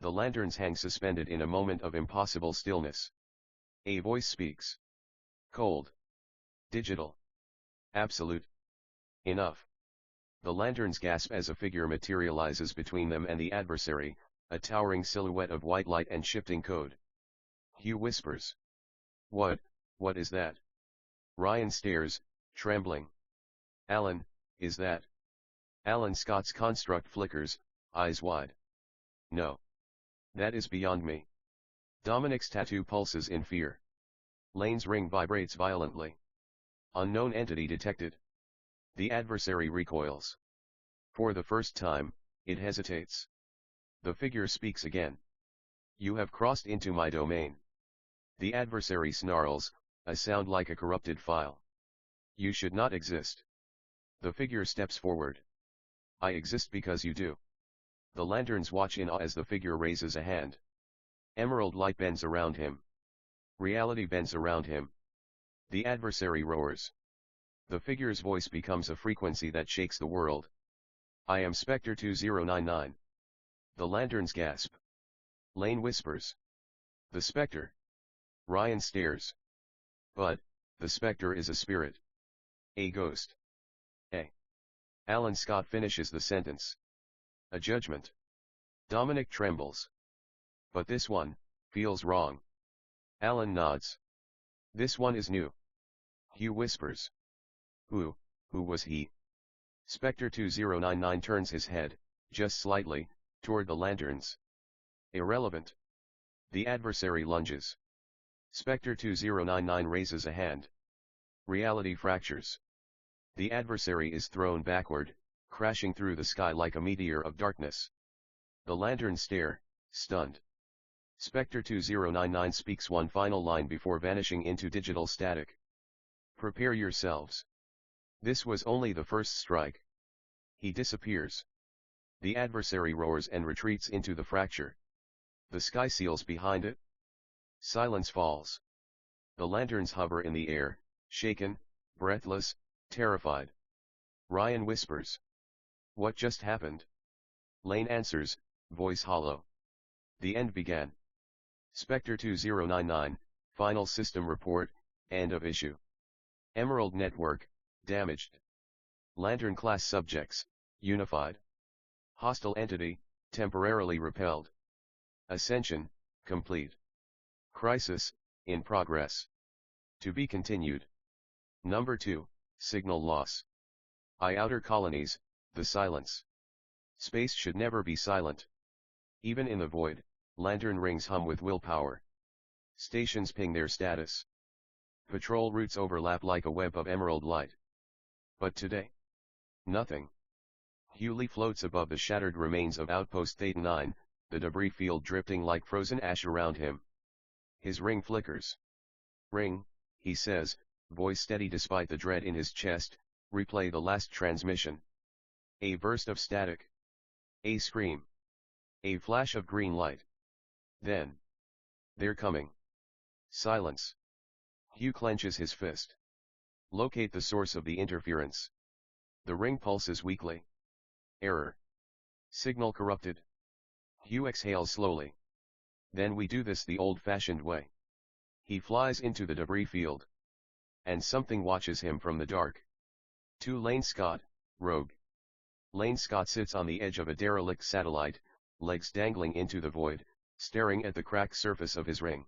The lanterns hang suspended in a moment of impossible stillness. A voice speaks. Cold. Digital. Absolute. Enough. The lanterns gasp as a figure materializes between them and the adversary, a towering silhouette of white light and shifting code. Hugh whispers. What is that? Ryan stares, trembling. Alan, is that? Alan Scott's construct flickers, eyes wide. No. That is beyond me. Dominic's tattoo pulses in fear. Lane's ring vibrates violently. Unknown entity detected. The adversary recoils. For the first time, it hesitates. The figure speaks again. You have crossed into my domain. The adversary snarls, a sound like a corrupted file. You should not exist. The figure steps forward. I exist because you do. The lanterns watch in awe as the figure raises a hand. Emerald light bends around him. Reality bends around him. The adversary roars. The figure's voice becomes a frequency that shakes the world. I am Spectre 2099. The lanterns gasp. Lane whispers. The Spectre. Ryan stares. But, the Spectre is a spirit. A ghost. Alan Scott finishes the sentence. A judgment. Dominic trembles. But this one, feels wrong. Alan nods. This one is new. Hugh whispers. Who was he? Spectre 2099 turns his head, just slightly, toward the lanterns. Irrelevant. The adversary lunges. Spectre 2099 raises a hand. Reality fractures. The adversary is thrown backward, crashing through the sky like a meteor of darkness. The lanterns stare, stunned. Spectre 2099 speaks one final line before vanishing into digital static. Prepare yourselves. This was only the first strike. He disappears. The adversary roars and retreats into the fracture. The sky seals behind it. Silence falls. The lanterns hover in the air, shaken, breathless, terrified. Ryan whispers. What just happened? Lane answers, voice hollow. The end began. Spectre 2099, Final System Report, End of Issue. Emerald Network, damaged. Lantern class subjects, unified. Hostile entity, temporarily repelled. Ascension, complete. Crisis, in progress. To be continued. Number 2, signal loss. Outer colonies, the silence. Space should never be silent. Even in the void, lantern rings hum with willpower. Stations ping their status. Patrol routes overlap like a web of emerald light. But today? Nothing. Hewley floats above the shattered remains of Outpost Theta 9, the debris field drifting like frozen ash around him. His ring flickers. Ring, he says, voice steady despite the dread in his chest, replay the last transmission. A burst of static. A scream. A flash of green light. Then. They're coming. Silence. Hugh clenches his fist. Locate the source of the interference. The ring pulses weakly. Error. Signal corrupted. Hugh exhales slowly. Then we do this the old-fashioned way. He flies into the debris field. And something watches him from the dark. To Lane Scott, rogue. Lane Scott sits on the edge of a derelict satellite, legs dangling into the void, staring at the cracked surface of his ring.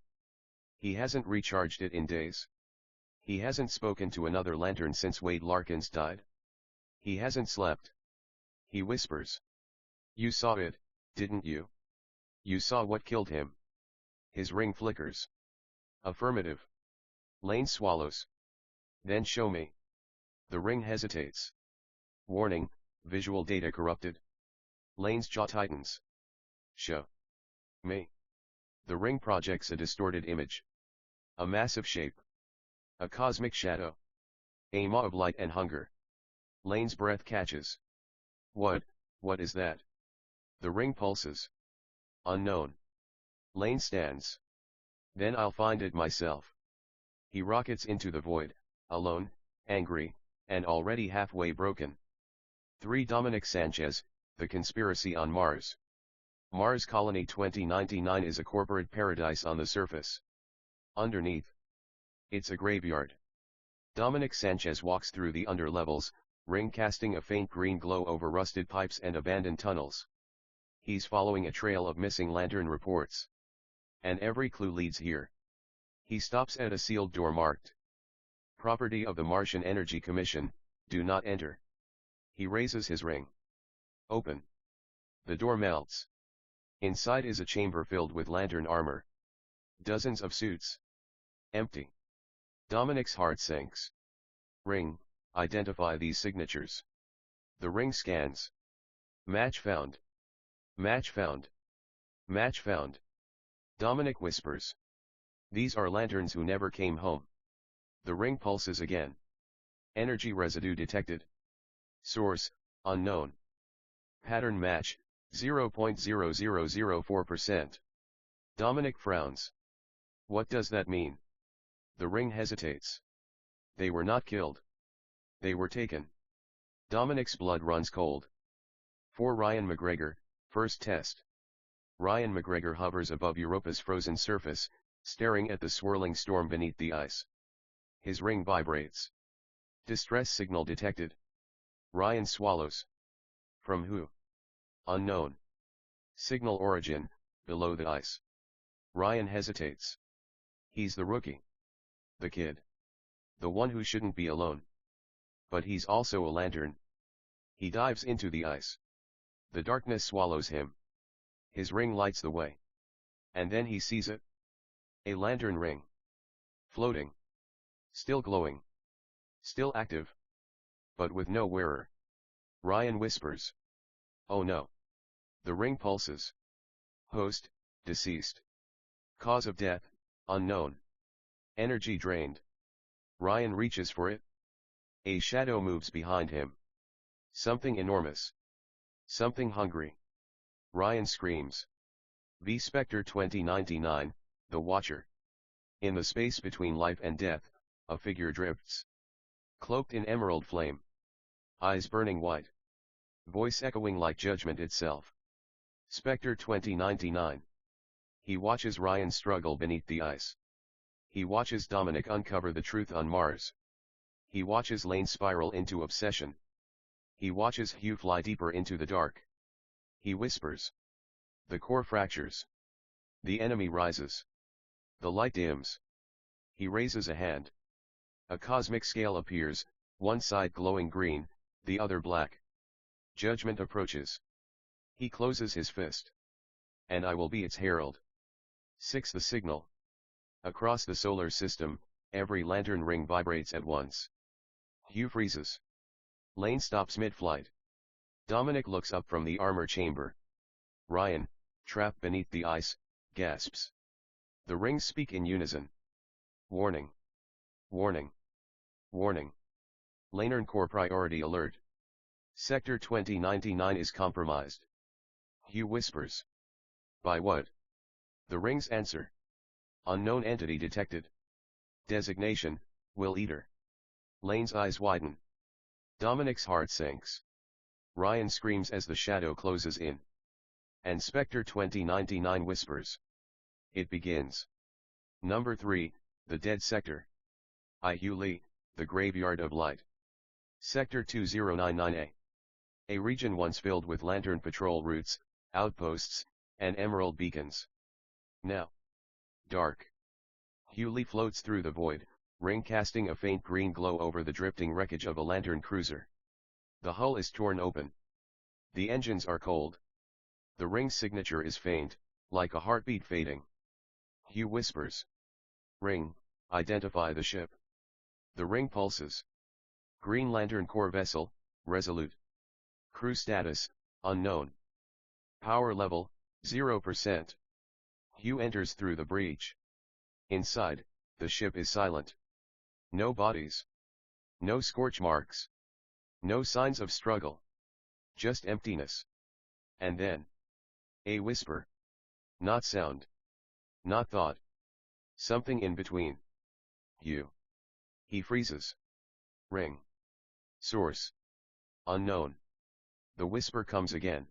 He hasn't recharged it in days. He hasn't spoken to another lantern since Wade Larkins died. He hasn't slept. He whispers. You saw it, didn't you? You saw what killed him. His ring flickers. Affirmative. Lane swallows. Then show me. The ring hesitates. Warning, visual data corrupted. Lane's jaw tightens. Show me. The ring projects a distorted image. A massive shape. A cosmic shadow. A maw of light and hunger. Lane's breath catches. What is that? The ring pulses. Unknown. Lane stands. Then I'll find it myself. He rockets into the void, alone, angry, and already halfway broken. 3. Dominic Sanchez, The Conspiracy on Mars. Mars Colony 2099 is a corporate paradise on the surface. Underneath, it's a graveyard. Dominic Sanchez walks through the underlevels, ring casting a faint green glow over rusted pipes and abandoned tunnels. He's following a trail of missing lantern reports. And every clue leads here. He stops at a sealed door marked "Property of the Martian Energy Commission, do not enter." He raises his ring. Open. The door melts. Inside is a chamber filled with lantern armor. Dozens of suits. Empty. Dominic's heart sinks. Ring, identify these signatures. The ring scans. Match found. Match found. Match found. Dominic whispers. These are lanterns who never came home. The ring pulses again. Energy residue detected. Source, unknown. Pattern match, 0.0004%. Dominic frowns. What does that mean? The ring hesitates. They were not killed. They were taken. Dominic's blood runs cold. For Ryan McGregor, first test. Ryan McGregor hovers above Europa's frozen surface, staring at the swirling storm beneath the ice. His ring vibrates. Distress signal detected. Ryan swallows. From who? Unknown. Signal origin, below the ice. Ryan hesitates. He's the rookie. The kid. The one who shouldn't be alone. But he's also a lantern. He dives into the ice. The darkness swallows him. His ring lights the way. And then he sees it. A lantern ring. Floating. Still glowing. Still active. But with no wearer. Ryan whispers. Oh no. The ring pulses. Host, deceased. Cause of death, unknown. Energy drained. Ryan reaches for it. A shadow moves behind him. Something enormous. Something hungry. Ryan screams. V Spectre 2099, The Watcher. In the space between life and death, a figure drifts. Cloaked in emerald flame. Eyes burning white. Voice echoing like judgment itself. Spectre 2099. He watches Ryan struggle beneath the ice. He watches Dominic uncover the truth on Mars. He watches Lane spiral into obsession. He watches Hugh fly deeper into the dark. He whispers. The core fractures. The enemy rises. The light dims. He raises a hand. A cosmic scale appears, one side glowing green, the other black. Judgment approaches. He closes his fist. And I will be its herald. 6. The signal. Across the solar system, every lantern ring vibrates at once. Hugh freezes. Lane stops mid-flight. Dominic looks up from the armor chamber. Ryan, trapped beneath the ice, gasps. The rings speak in unison. Warning. Warning. Warning. Lantern Core Priority Alert. Sector 2099 is compromised. Hugh whispers. By what? The rings answer. Unknown entity detected. Designation, Will Eater. Lane's eyes widen. Dominic's heart sinks. Ryan screams as the shadow closes in. And Spectre 2099 whispers. It begins. Number 3, The Dead Sector. Hugh Lee, The Graveyard of Light. Sector 2099A. A region once filled with lantern patrol routes, outposts, and emerald beacons. Now. Dark. Hugh Lee floats through the void, ring casting a faint green glow over the drifting wreckage of a lantern cruiser. The hull is torn open. The engines are cold, The ring's signature is faint, like a heartbeat fading. Hugh whispers. Ring, identify the ship. The ring pulses. Green Lantern Corps vessel, Resolute. Crew status, unknown. Power level, 0%. Hugh enters through the breach. Inside, the ship is silent. No bodies. No scorch marks. No signs of struggle. Just emptiness. And then, a whisper. Not sound. Not thought. Something in between. Hugh. He freezes. Ring. Source. Unknown. The whisper comes again.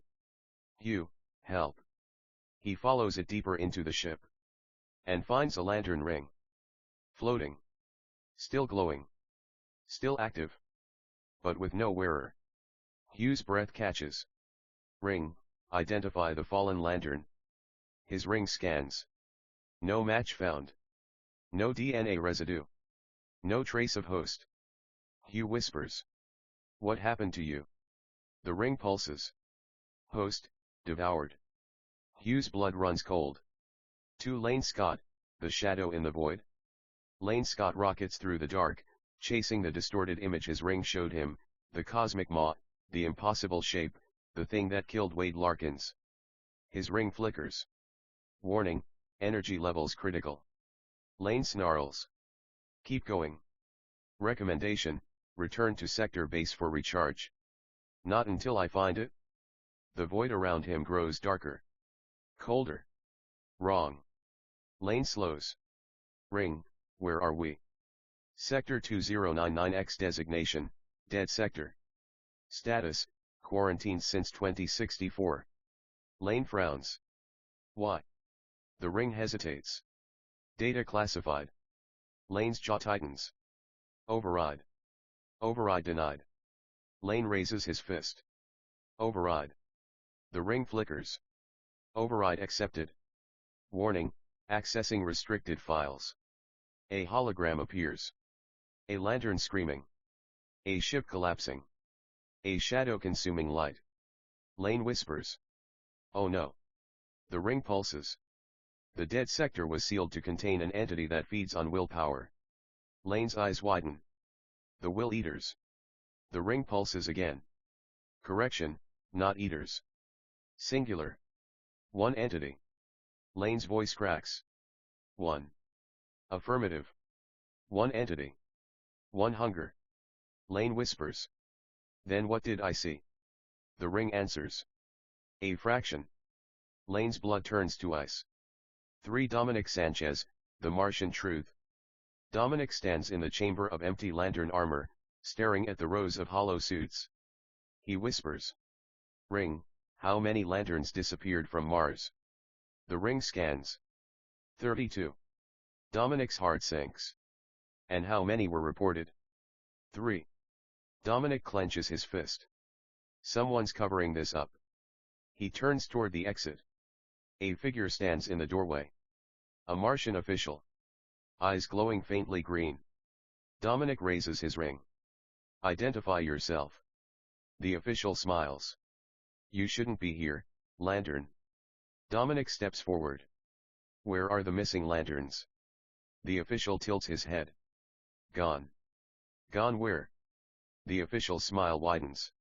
Hugh, help. He follows it deeper into the ship. And finds a lantern ring. Floating. Still glowing. Still active. But with no wearer. Hugh's breath catches. Ring, identify the fallen lantern. His ring scans. No match found. No DNA residue. No trace of host. Hugh whispers. What happened to you? The ring pulses. Host, devoured. Hugh's blood runs cold. To Lane Scott, the shadow in the void. Lane Scott rockets through the dark, chasing the distorted image his ring showed him, the cosmic maw, the impossible shape, the thing that killed Wade Larkins. His ring flickers. Warning, energy levels critical. Lane snarls. Keep going. Recommendation, return to sector base for recharge. Not until I find it. The void around him grows darker. Colder. Wrong. Lane slows. Ring, where are we? Sector 2099X designation, dead sector. Status, quarantined since 2064. Lane frowns. Why? The ring hesitates. Data classified. Lane's jaw tightens. Override. Override denied. Lane raises his fist. Override. The ring flickers. Override accepted. Warning, accessing restricted files. A hologram appears. A lantern screaming. A ship collapsing. A shadow consuming light. Lane whispers. Oh no. The ring pulses. The dead sector was sealed to contain an entity that feeds on willpower. Lane's eyes widen. The will eaters. The ring pulses again. Correction, not eaters. Singular. One entity. Lane's voice cracks. One. Affirmative. One entity. One hunger. Lane whispers. Then what did I see? The ring answers. A fraction. Lane's blood turns to ice. 3 Dominic Sanchez, the Martian Truth. Dominic stands in the chamber of empty lantern armor, staring at the rows of hollow suits. He whispers. Ring, how many lanterns disappeared from Mars? The ring scans. 32. Dominic's heart sinks. And how many were reported? 3. Dominic clenches his fist. Someone's covering this up. He turns toward the exit. A figure stands in the doorway. A Martian official. Eyes glowing faintly green. Dominic raises his ring. Identify yourself. The official smiles. You shouldn't be here, Lantern. Dominic steps forward. Where are the missing lanterns? The official tilts his head. Gone. Gone where? The official's smile widens.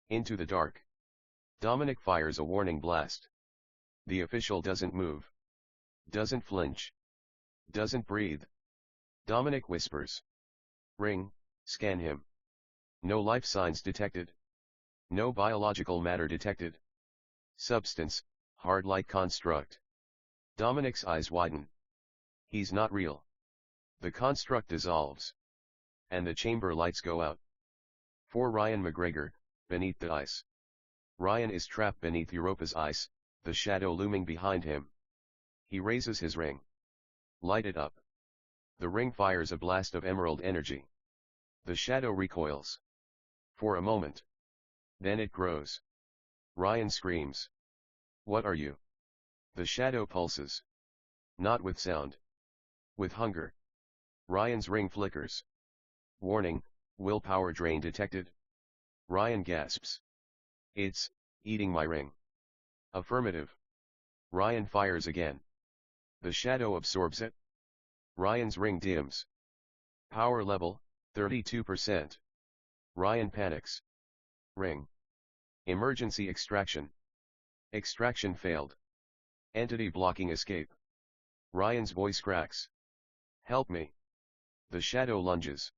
Into the dark. Dominic fires a warning blast. The official doesn't move. Doesn't flinch. Doesn't breathe. Dominic whispers. Ring, scan him. No life signs detected. No biological matter detected. Substance, hard like construct. Dominic's eyes widen. He's not real. The construct dissolves. And the chamber lights go out. For Ryan McGregor, beneath the ice. Ryan is trapped beneath Europa's ice, the shadow looming behind him. He raises his ring. Light it up. The ring fires a blast of emerald energy. The shadow recoils. For a moment. Then it grows. Ryan screams. What are you? The shadow pulses. Not with sound. With hunger. Ryan's ring flickers. Warning, willpower drain detected. Ryan gasps. It's eating my ring. Affirmative. Ryan fires again. The shadow absorbs it. Ryan's ring dims. Power level, 32%. Ryan panics. Ring. Emergency extraction. Extraction failed. Entity blocking escape. Ryan's voice cracks. Help me. The shadow lunges.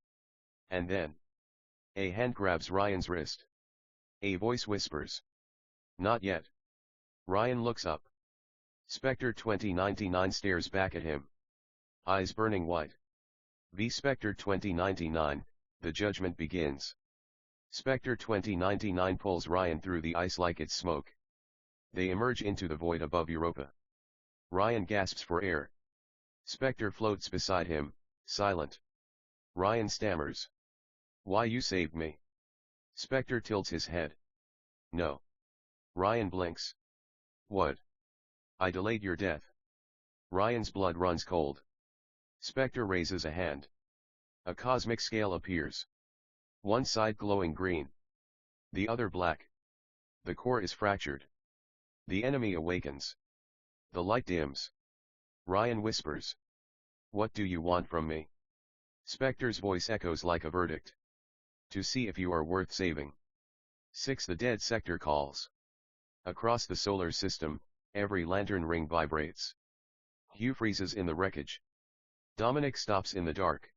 And then, a hand grabs Ryan's wrist. A voice whispers. Not yet. Ryan looks up. Spectre 2099 stares back at him. Eyes burning white. Spectre 2099, the judgment begins. Spectre 2099 pulls Ryan through the ice like it's smoke. They emerge into the void above Europa. Ryan gasps for air. Spectre floats beside him, silent. Ryan stammers. Why you saved me? Spectre tilts his head. No. Ryan blinks. What? I delayed your death. Ryan's blood runs cold. Spectre raises a hand. A cosmic scale appears. One side glowing green. The other black. The core is fractured. The enemy awakens. The light dims. Ryan whispers. What do you want from me? Spectre's voice echoes like a verdict. To see if you are worth saving. 6. The dead sector calls. Across the solar system, every lantern ring vibrates. Hugh freezes in the wreckage. Dominic stops in the dark.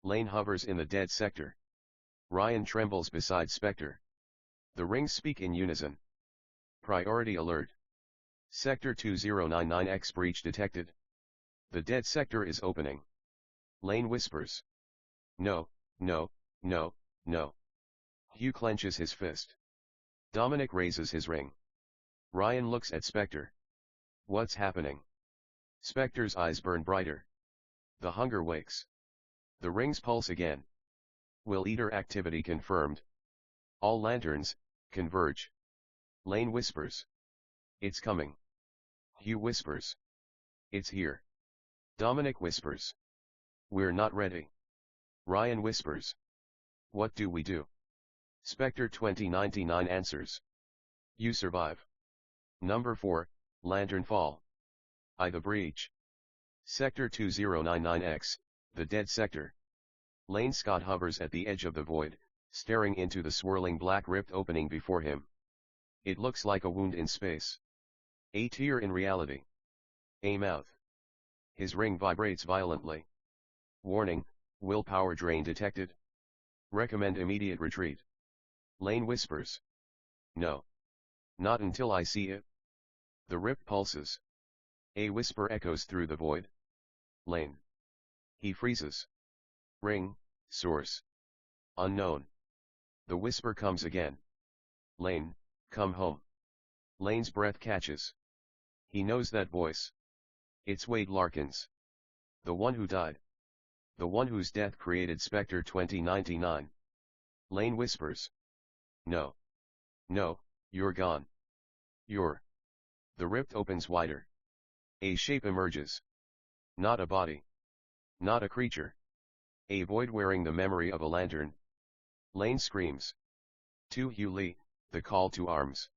Lane hovers in the dead sector. Ryan trembles beside Spectre. The rings speak in unison. Priority alert. Sector 2099X breach detected. The dead sector is opening. Lane whispers. No, no, no, no. Hugh clenches his fist. Dominic raises his ring. Ryan looks at Spectre. What's happening? Spectre's eyes burn brighter. The hunger wakes. The rings pulse again. Will Eater activity confirmed. All lanterns, converge. Lane whispers. It's coming. Hugh whispers. It's here. Dominic whispers. We're not ready. Ryan whispers. What do we do? Spectre 2099 answers. You survive. Number 4, Lantern Fall. The breach. Sector 2099X, the dead sector. Lane Scott hovers at the edge of the void, staring into the swirling black rift opening before him. It looks like a wound in space. A tear in reality. A mouth. His ring vibrates violently. Warning, willpower drain detected. Recommend immediate retreat. Lane whispers. No. Not until I see it. The rift pulses. A whisper echoes through the void. Lane. He freezes. Ring, source. Unknown. The whisper comes again. Lane, come home. Lane's breath catches. He knows that voice. It's Wade Larkins. The one who died. The one whose death created Spectre 2099. Lane whispers. No. No, you're gone. You're. The rift opens wider. A shape emerges. Not a body. Not a creature. A void wearing the memory of a lantern. Lane screams. To Hugh Lee, the call to arms.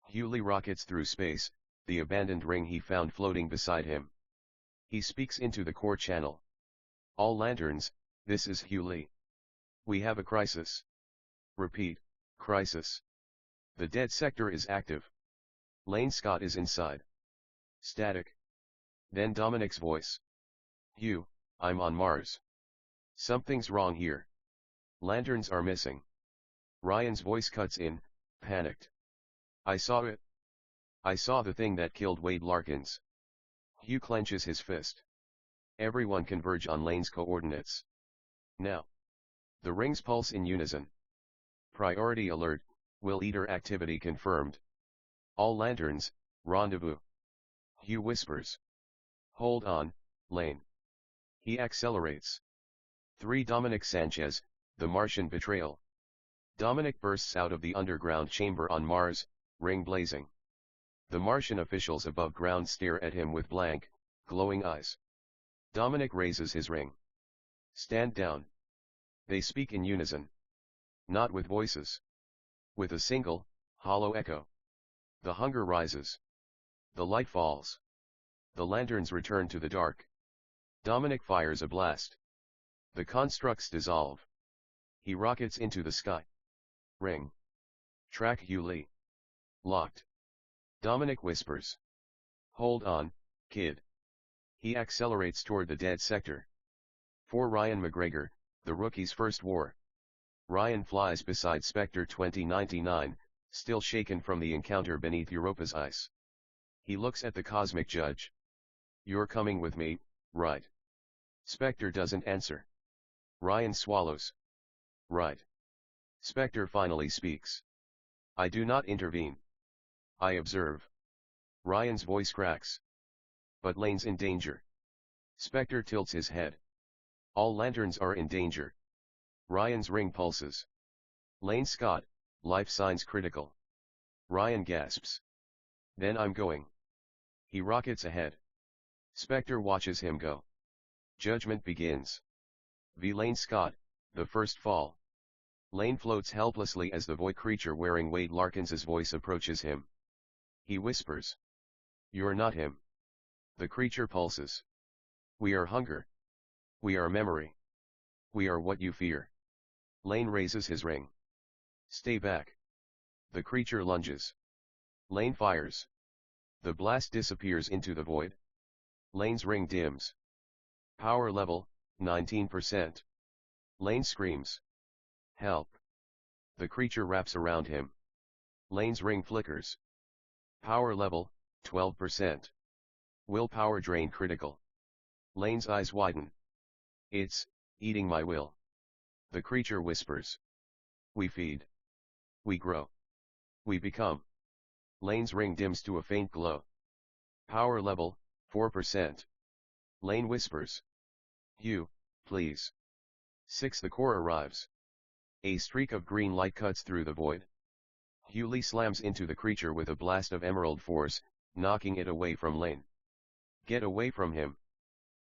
Hugh Lee rockets through space, the abandoned ring he found floating beside him. He speaks into the core channel. All lanterns, this is Hugh Lee. We have a crisis. Repeat, crisis. The dead sector is active. Lane Scott is inside. Static. Then Dominic's voice. Hugh, I'm on Mars. Something's wrong here. Lanterns are missing. Ryan's voice cuts in, panicked. I saw it. I saw the thing that killed Wade Larkins. Hugh clenches his fist. Everyone converge on Lane's coordinates. Now. The rings pulse in unison. Priority alert, Will Eater activity confirmed. All lanterns, rendezvous. Hugh whispers. Hold on, Lane. He accelerates. 3. Dominic Sanchez, the Martian betrayal. Dominic bursts out of the underground chamber on Mars, ring blazing. The Martian officials above ground stare at him with blank, glowing eyes. Dominic raises his ring. Stand down. They speak in unison. Not with voices. With a single, hollow echo. The hunger rises. The light falls. The lanterns return to the dark. Dominic fires a blast. The constructs dissolve. He rockets into the sky. Ring. Track Hugh Lee. Locked. Dominic whispers. Hold on, kid. He accelerates toward the dead sector. For Ryan McGregor, the rookie's first war. Ryan flies beside Spectre 2099, still shaken from the encounter beneath Europa's ice. He looks at the cosmic judge. You're coming with me, right? Spectre doesn't answer. Ryan swallows. Right. Spectre finally speaks. I do not intervene. I observe. Ryan's voice cracks. But Lane's in danger. Spectre tilts his head. All lanterns are in danger. Ryan's ring pulses. Lane Scott, life signs critical. Ryan gasps. Then I'm going. He rockets ahead. Spectre watches him go. Judgment begins. Lane Scott, the first fall. Lane floats helplessly as the void creature wearing Wade Larkins's voice approaches him. He whispers. You're not him. The creature pulses. We are hunger. We are memory. We are what you fear. Lane raises his ring. Stay back. The creature lunges. Lane fires. The blast disappears into the void. Lane's ring dims. Power level, 19%. Lane screams. Help. The creature wraps around him. Lane's ring flickers. Power level, 12%. Willpower drain critical. Lane's eyes widen. It's eating my will. The creature whispers. We feed. We grow. We become. Lane's ring dims to a faint glow. Power level, 4%. Lane whispers. Hugh, please. 6. The core arrives. A streak of green light cuts through the void. Hugh Lee slams into the creature with a blast of emerald force, knocking it away from Lane. Get away from him.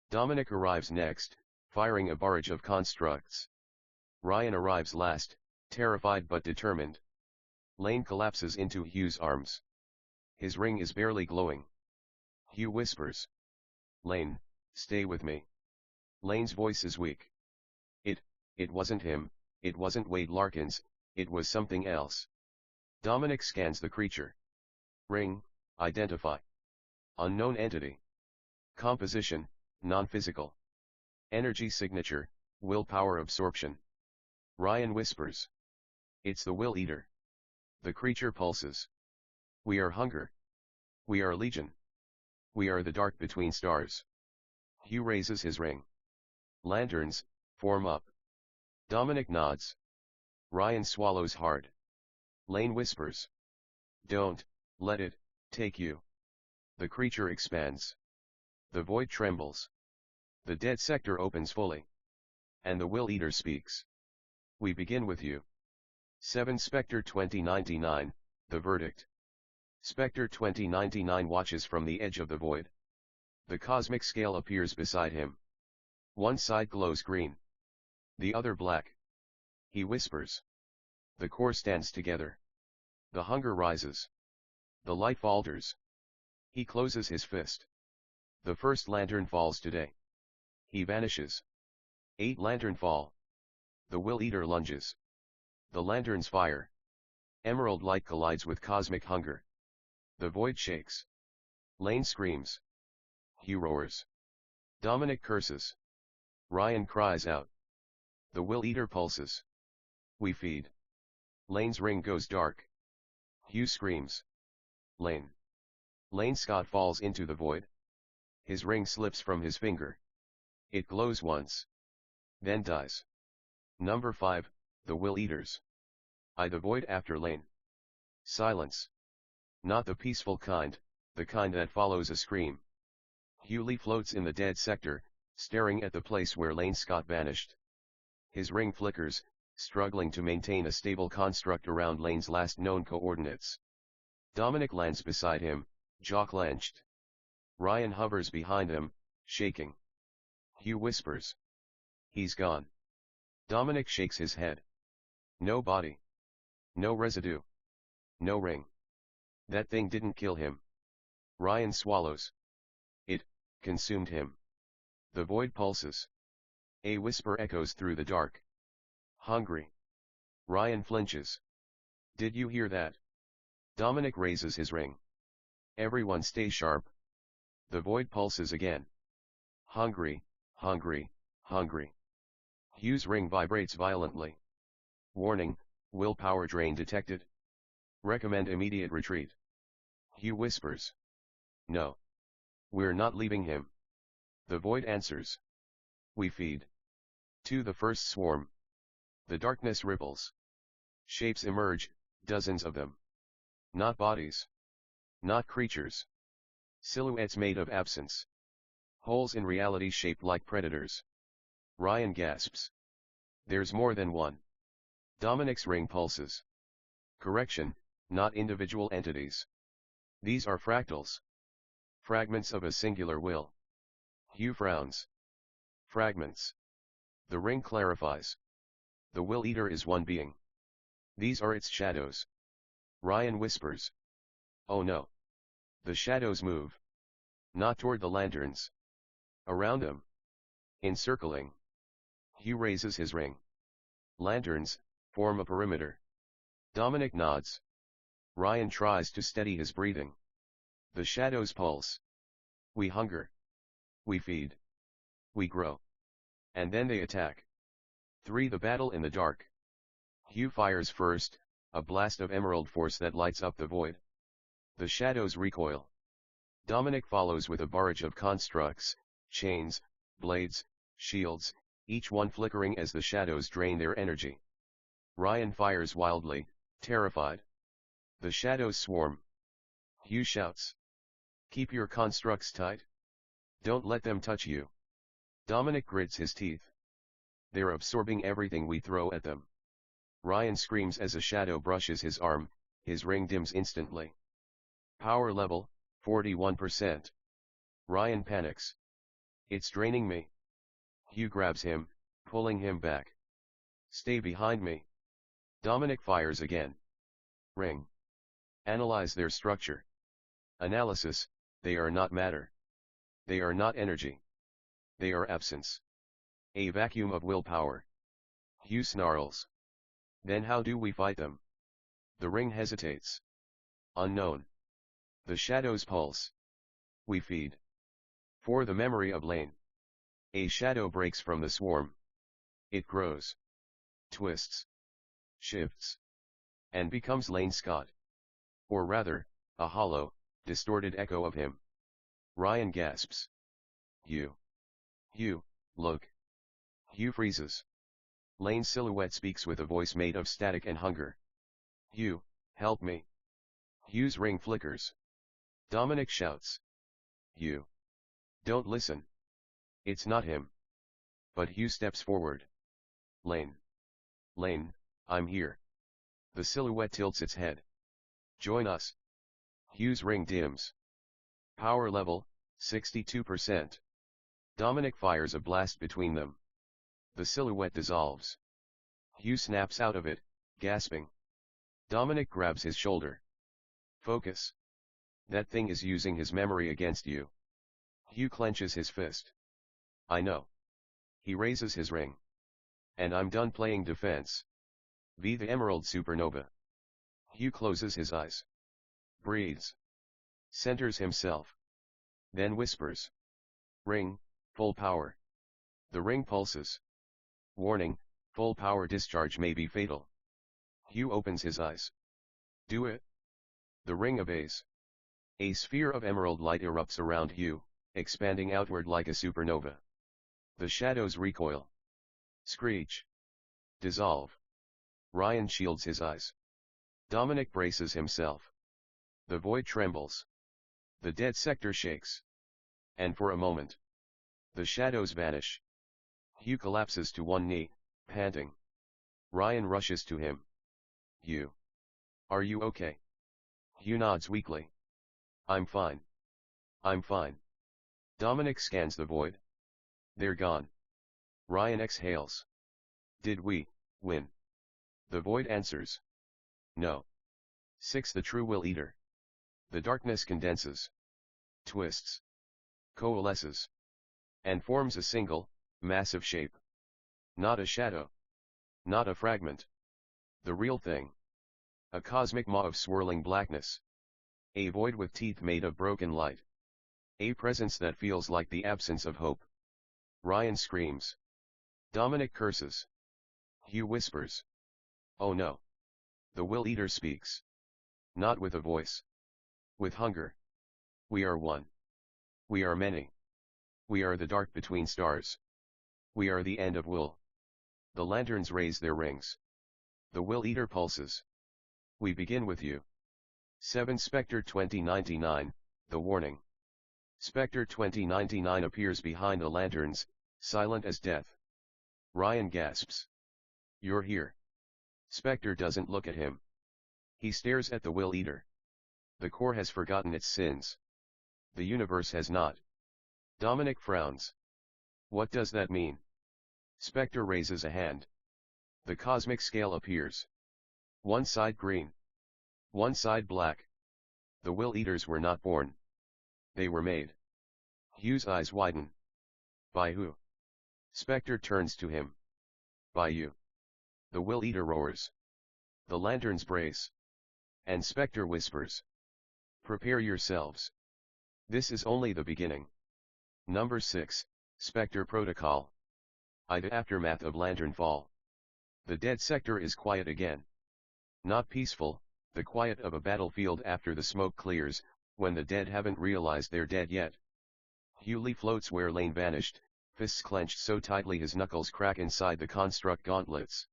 Dominic arrives next, firing a barrage of constructs. Ryan arrives last, terrified but determined. Lane collapses into Hugh's arms. His ring is barely glowing. Hugh whispers. Lane, stay with me. Lane's voice is weak. It wasn't him, it wasn't Wade Larkins, it was something else. Dominic scans the creature. Ring, identify. Unknown entity. Composition, non-physical. Energy signature, willpower absorption. Ryan whispers. It's the Will Eater. The creature pulses. We are hunger. We are legion. We are the dark between stars. Hugh raises his ring. Lanterns, form up. Dominic nods. Ryan swallows hard. Lane whispers. Don't let it take you. The creature expands. The void trembles. The dead sector opens fully. And the Will Eater speaks. We begin with you. 7. Spectre 2099, the verdict. Spectre 2099 watches from the edge of the void. The cosmic scale appears beside him. One side glows green. The other black. He whispers. The core stands together. The hunger rises. The light falters. He closes his fist. The first lantern falls today. He vanishes. 8. Lantern fall. The Will Eater lunges. The lanterns fire. Emerald light collides with cosmic hunger. The void shakes. Lane screams. Hugh roars. Dominic curses. Ryan cries out. The Will Eater pulses. We feed. Lane's ring goes dark. Hugh screams. Lane. Lane Scott falls into the void. His ring slips from his finger. It glows once. Then dies. Number 5, the Will Eaters. The void after Lane. Silence. Not the peaceful kind, the kind that follows a scream. Hugh Lee floats in the dead sector, staring at the place where Lane Scott vanished. His ring flickers, struggling to maintain a stable construct around Lane's last known coordinates. Dominic lands beside him, jaw clenched. Ryan hovers behind him, shaking. Hugh whispers. He's gone. Dominic shakes his head. No body. No residue. No ring. That thing didn't kill him. Ryan swallows. It consumed him. The void pulses. A whisper echoes through the dark. Hungry. Ryan flinches. Did you hear that? Dominic raises his ring. Everyone stay sharp. The void pulses again. Hungry, hungry, hungry. Hugh's ring vibrates violently. Warning, willpower drain detected. Recommend immediate retreat. Hugh whispers. No. We're not leaving him. The void answers. We feed. To the first swarm. The darkness ripples. Shapes emerge, dozens of them. Not bodies. Not creatures. Silhouettes made of absence. Holes in reality shaped like predators. Ryan gasps. There's more than one. Dominic's ring pulses. Correction, not individual entities. These are fractals. Fragments of a singular will. Hugh frowns. Fragments. The ring clarifies. The Will Eater is one being. These are its shadows. Ryan whispers. Oh no. The shadows move. Not toward the lanterns. Around them. Encircling. Hugh raises his ring. Lanterns form a perimeter. Dominic nods. Ryan tries to steady his breathing. The shadows pulse. We hunger. We feed. We grow. And then they attack. 3. The battle in the dark. Hugh fires first, a blast of emerald force that lights up the void. The shadows recoil. Dominic follows with a barrage of constructs, chains, blades, shields, each one flickering as the shadows drain their energy. Ryan fires wildly, terrified. The shadows swarm. Hugh shouts. Keep your constructs tight. Don't let them touch you. Dominic grits his teeth. They're absorbing everything we throw at them. Ryan screams as a shadow brushes his arm, his ring dims instantly. Power level, 41%. Ryan panics. It's draining me. Hugh grabs him, pulling him back. Stay behind me. Dominic fires again. Ring. Analyze their structure. Analysis, they are not matter. They are not energy. They are absence. A vacuum of willpower. Hugh snarls. Then how do we fight them? The ring hesitates. Unknown. The shadows pulse. We feed. For the memory of Lane. A shadow breaks from the swarm. It grows. Twists. Shifts. And becomes Lane Scott. Or rather, a hollow, distorted echo of him. Ryan gasps. Hugh. Hugh, look. Hugh freezes. Lane's silhouette speaks with a voice made of static and hunger. Hugh, help me. Hugh's ring flickers. Dominic shouts. Hugh. Don't listen. It's not him. But Hugh steps forward. Lane. Lane, I'm here. The silhouette tilts its head. Join us. Hugh's ring dims. Power level, 62%. Dominic fires a blast between them. The silhouette dissolves. Hugh snaps out of it, gasping. Dominic grabs his shoulder. Focus. That thing is using his memory against you. Hugh clenches his fist. I know. He raises his ring. And I'm done playing defense. Be the Emerald Supernova. Hugh closes his eyes. Breathes. Centers himself. Then whispers. Ring, full power. The ring pulses. Warning, full power discharge may be fatal. Hugh opens his eyes. Do it. The ring obeys. A sphere of emerald light erupts around Hugh, expanding outward like a supernova. The shadows recoil. Screech. Dissolve. Ryan shields his eyes. Dominic braces himself. The void trembles. The dead sector shakes. And for a moment, the shadows vanish. Hugh collapses to one knee, panting. Ryan rushes to him. Hugh. Are you okay? Hugh nods weakly. I'm fine. I'm fine. Dominic scans the void. They're gone. Ryan exhales. Did we win? The void answers. No. 6. The True Will Eater. The darkness condenses, twists, coalesces, and forms a single, massive shape. Not a shadow. Not a fragment. The real thing. A cosmic maw of swirling blackness. A void with teeth made of broken light. A presence that feels like the absence of hope. Ryan screams. Dominic curses. Hugh whispers. Oh no. The Will Eater speaks. Not with a voice. With hunger. We are one. We are many. We are the dark between stars. We are the end of will. The lanterns raise their rings. The Will Eater pulses. We begin with you. 7 Spectre 2099, The Warning. Spectre 2099 appears behind the lanterns, silent as death. Ryan gasps. You're here. Spectre doesn't look at him. He stares at the Will Eater. The core has forgotten its sins. The universe has not. Dominic frowns. What does that mean? Spectre raises a hand. The cosmic scale appears. One side green. One side black. The Will Eaters were not born. They were made. Hugh's eyes widen. By who? Spectre turns to him. By you. The Will Eater roars. The lanterns brace. And Spectre whispers. Prepare yourselves. This is only the beginning. Number 6, Spectre Protocol. The aftermath of Lantern Fall. The dead sector is quiet again. Not peaceful, the quiet of a battlefield after the smoke clears, when the dead haven't realized they're dead yet. Hughley floats where Lane vanished, fists clenched so tightly his knuckles crack inside the construct gauntlets.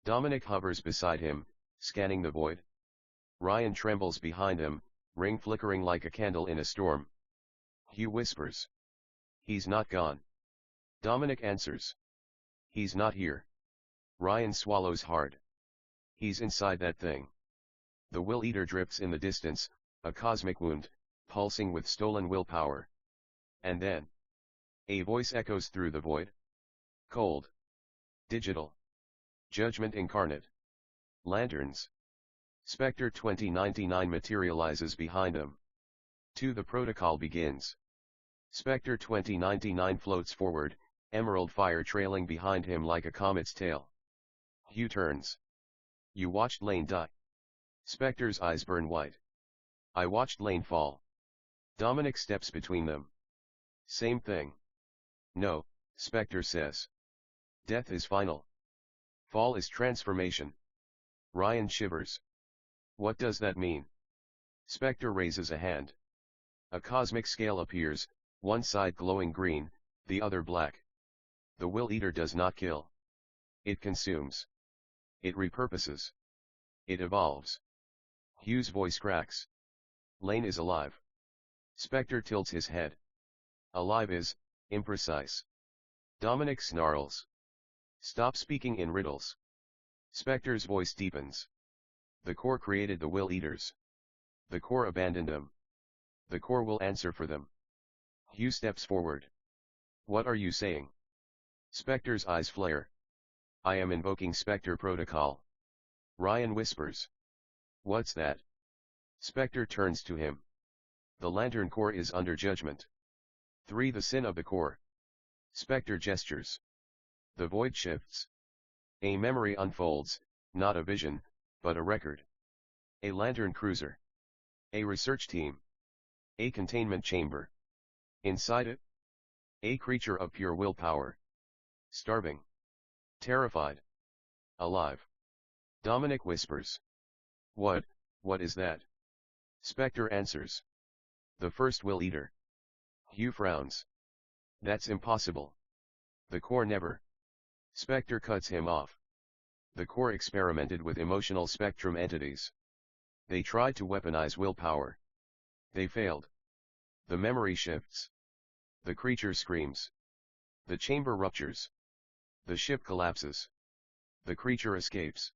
Dominic hovers beside him, scanning the void. Ryan trembles behind him, ring flickering like a candle in a storm. Hugh whispers. He's not gone. Dominic answers. He's not here. Ryan swallows hard. He's inside that thing. The Will Eater drifts in the distance, a cosmic wound, pulsing with stolen willpower. And then, a voice echoes through the void. Cold. Digital. Judgment incarnate. Lanterns. Spectre 2099 materializes behind them. 2 The protocol begins. Spectre 2099 floats forward, emerald fire trailing behind him like a comet's tail. Hugh turns. You watched Lane die. Spectre's eyes burn white. I watched Lane fall. Dominic steps between them. Same thing. No, Spectre says. Death is final. Fall is transformation. Ryan shivers. What does that mean? Spectre raises a hand. A cosmic scale appears, one side glowing green, the other black. The Will Eater does not kill. It consumes. It repurposes. It evolves. Hugh's voice cracks. Lane is alive. Spectre tilts his head. Alive is, imprecise. Dominic snarls. Stop speaking in riddles. Spectre's voice deepens. The core created the Will Eaters. The core abandoned them. The core will answer for them. Hugh steps forward. What are you saying? Spectre's eyes flare. I am invoking Spectre Protocol. Ryan whispers. What's that? Spectre turns to him. The Lantern Core is under judgment. 3 The sin of the core. Spectre gestures. The void shifts. A memory unfolds, not a vision, but a record. A lantern cruiser. A research team. A containment chamber. Inside it, a creature of pure willpower. Starving. Terrified. Alive. Dominic whispers. What is that? Spectre answers. The first Will Eater. Hugh frowns. That's impossible. The core never. Spectre cuts him off. The core experimented with emotional spectrum entities. They tried to weaponize willpower. They failed. The memory shifts. The creature screams. The chamber ruptures. The ship collapses. The creature escapes.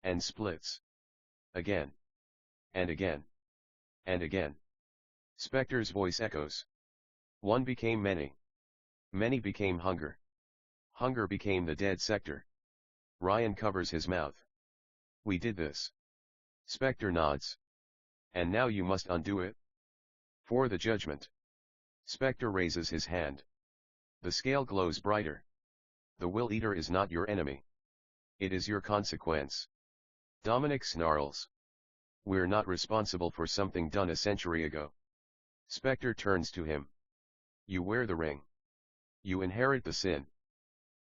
And splits. Again. And again. And again. Spectre's voice echoes. One became many. Many became hunger. Hunger became the dead sector. Ryan covers his mouth. We did this. Spectre nods. And now you must undo it. For the judgment. Spectre raises his hand. The scale glows brighter. The Will Eater is not your enemy. It is your consequence. Dominic snarls. We're not responsible for something done a century ago. Spectre turns to him. You wear the ring. You inherit the sin.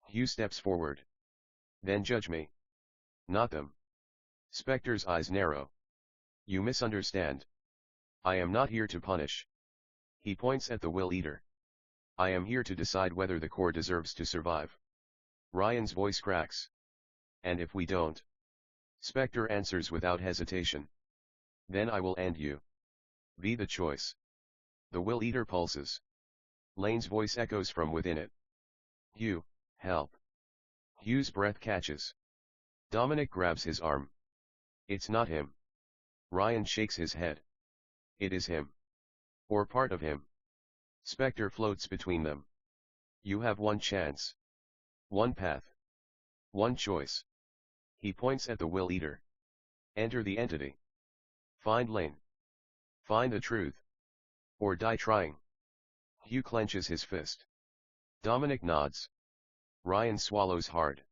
Hugh steps forward. Then judge me. Not them. Spectre's eyes narrow. You misunderstand. I am not here to punish. He points at the Will Eater. I am here to decide whether the core deserves to survive. Ryan's voice cracks. And if we don't? Spectre answers without hesitation. Then I will end you. Be the choice. The Will Eater pulses. Lane's voice echoes from within it. Hugh, help. Hugh's breath catches. Dominic grabs his arm. It's not him. Ryan shakes his head. It is him. Or part of him. Spectre floats between them. You have one chance. One path. One choice. He points at the Will Eater. Enter the entity. Find Lane. Find the truth. Or die trying. Hugh clenches his fist. Dominic nods. Ryan swallows hard.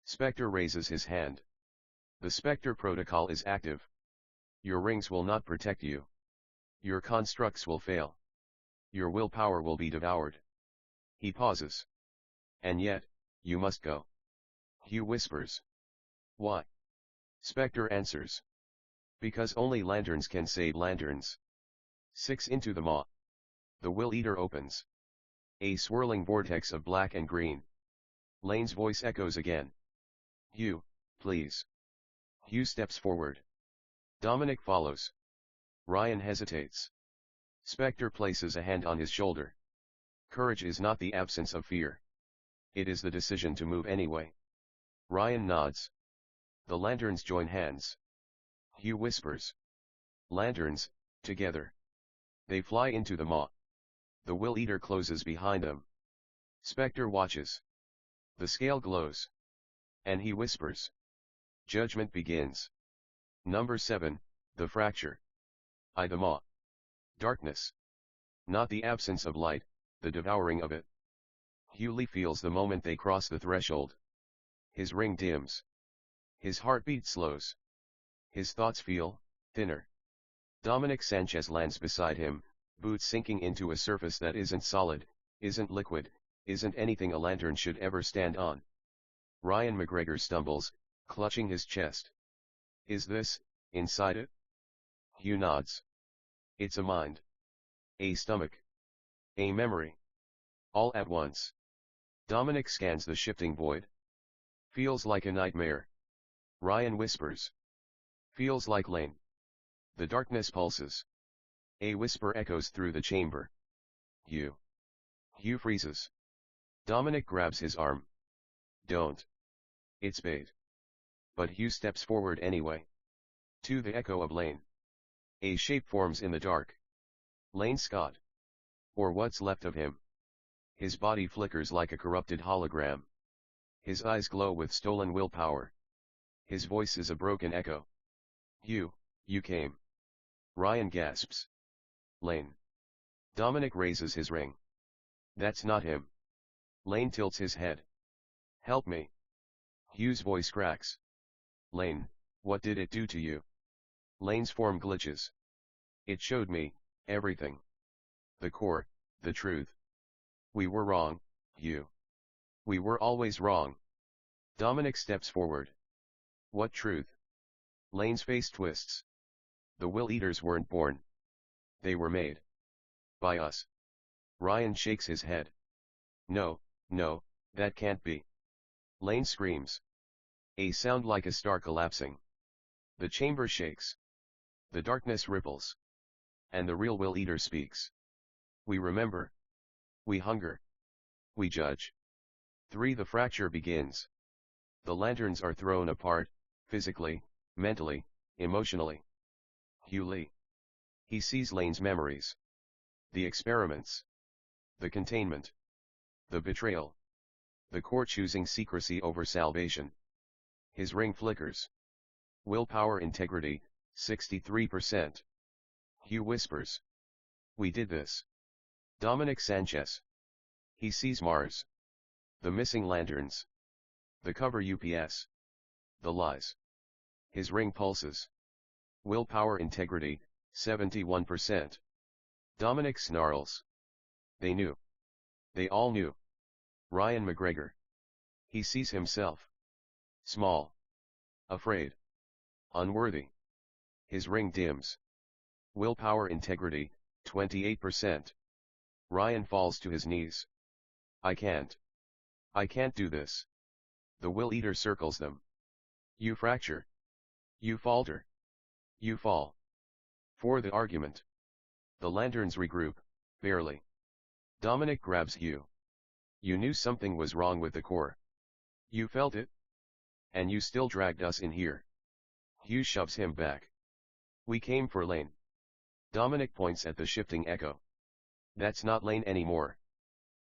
Spectre raises his hand. The Spectre protocol is active. Your rings will not protect you. Your constructs will fail. Your willpower will be devoured. He pauses. And yet, you must go. Hugh whispers. Why? Spectre answers. Because only lanterns can save lanterns. 6 into the maw. The Will Eater opens. A swirling vortex of black and green. Lane's voice echoes again. Hugh, please. Hugh steps forward. Dominic follows. Ryan hesitates. Spectre places a hand on his shoulder. Courage is not the absence of fear. It is the decision to move anyway. Ryan nods. The lanterns join hands. Hugh whispers. Lanterns, together. They fly into the maw. The Will Eater closes behind them. Spectre watches. The scale glows. And he whispers. Judgment begins. Number 7, the fracture. The maw. Darkness. Not the absence of light, the devouring of it. Hugh feels the moment they cross the threshold. His ring dims. His heartbeat slows. His thoughts feel thinner. Dominic Sanchez lands beside him, boots sinking into a surface that isn't solid, isn't liquid, isn't anything a lantern should ever stand on. Ryan McGregor stumbles, clutching his chest. Is this, inside it? Hugh nods. It's a mind. A stomach. A memory. All at once. Dominic scans the shifting void. Feels like a nightmare. Ryan whispers. Feels like Lane. The darkness pulses. A whisper echoes through the chamber. Hugh. Hugh freezes. Dominic grabs his arm. Don't. It's bait. But Hugh steps forward anyway. To the echo of Lane. A shape forms in the dark. Lane Scott. Or what's left of him. His body flickers like a corrupted hologram. His eyes glow with stolen willpower. His voice is a broken echo. Hugh, you came. Ryan gasps. Lane. Dominic raises his ring. That's not him. Lane tilts his head. Help me. Hugh's voice cracks. Lane, what did it do to you? Lane's form glitches. It showed me everything. The core, the truth. We were wrong, Hugh. We were always wrong. Dominic steps forward. What truth? Lane's face twists. The Will Eaters weren't born. They were made. By us. Ryan shakes his head. No, no, that can't be. Lane screams. A sound like a star collapsing. The chamber shakes. The darkness ripples. And the real Will Eater speaks. We remember. We hunger. We judge. 3. The fracture begins. The lanterns are thrown apart, physically, mentally, emotionally. Hugh Lee. He sees Lane's memories. The experiments. The containment. The betrayal. The core choosing secrecy over salvation. His ring flickers. Willpower integrity, 63%. Hugh whispers. We did this. Dominic Sanchez. He sees Mars. The missing lanterns. The cover UPS. The lies. His ring pulses. Willpower integrity, 71%. Dominic snarls. They knew. They all knew. Ryan McGregor. He sees himself. Small. Afraid. Unworthy. His ring dims. Willpower integrity, 28%. Ryan falls to his knees. I can't do this. The Will Eater circles them. You fracture. You falter. You fall. For the argument. The lanterns regroup, barely. Dominic grabs Hugh. You knew something was wrong with the core. You felt it? And you still dragged us in here. Hugh shoves him back. We came for Lane. Dominic points at the shifting echo. That's not Lane anymore.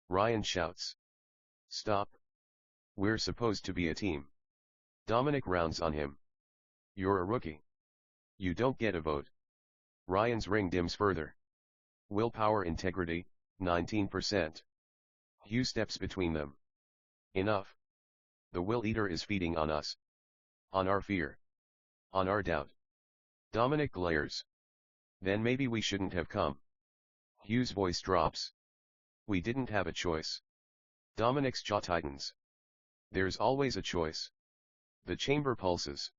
Ryan shouts. Stop. We're supposed to be a team. Dominic rounds on him. You're a rookie. You don't get a vote. Ryan's ring dims further. Willpower integrity, 19%. Hugh steps between them. Enough. The Will Eater is feeding on us. On our fear. On our doubt. Dominic glares. Then maybe we shouldn't have come. Hugh's voice drops. We didn't have a choice. Dominic's jaw tightens. There's always a choice. The chamber pulses.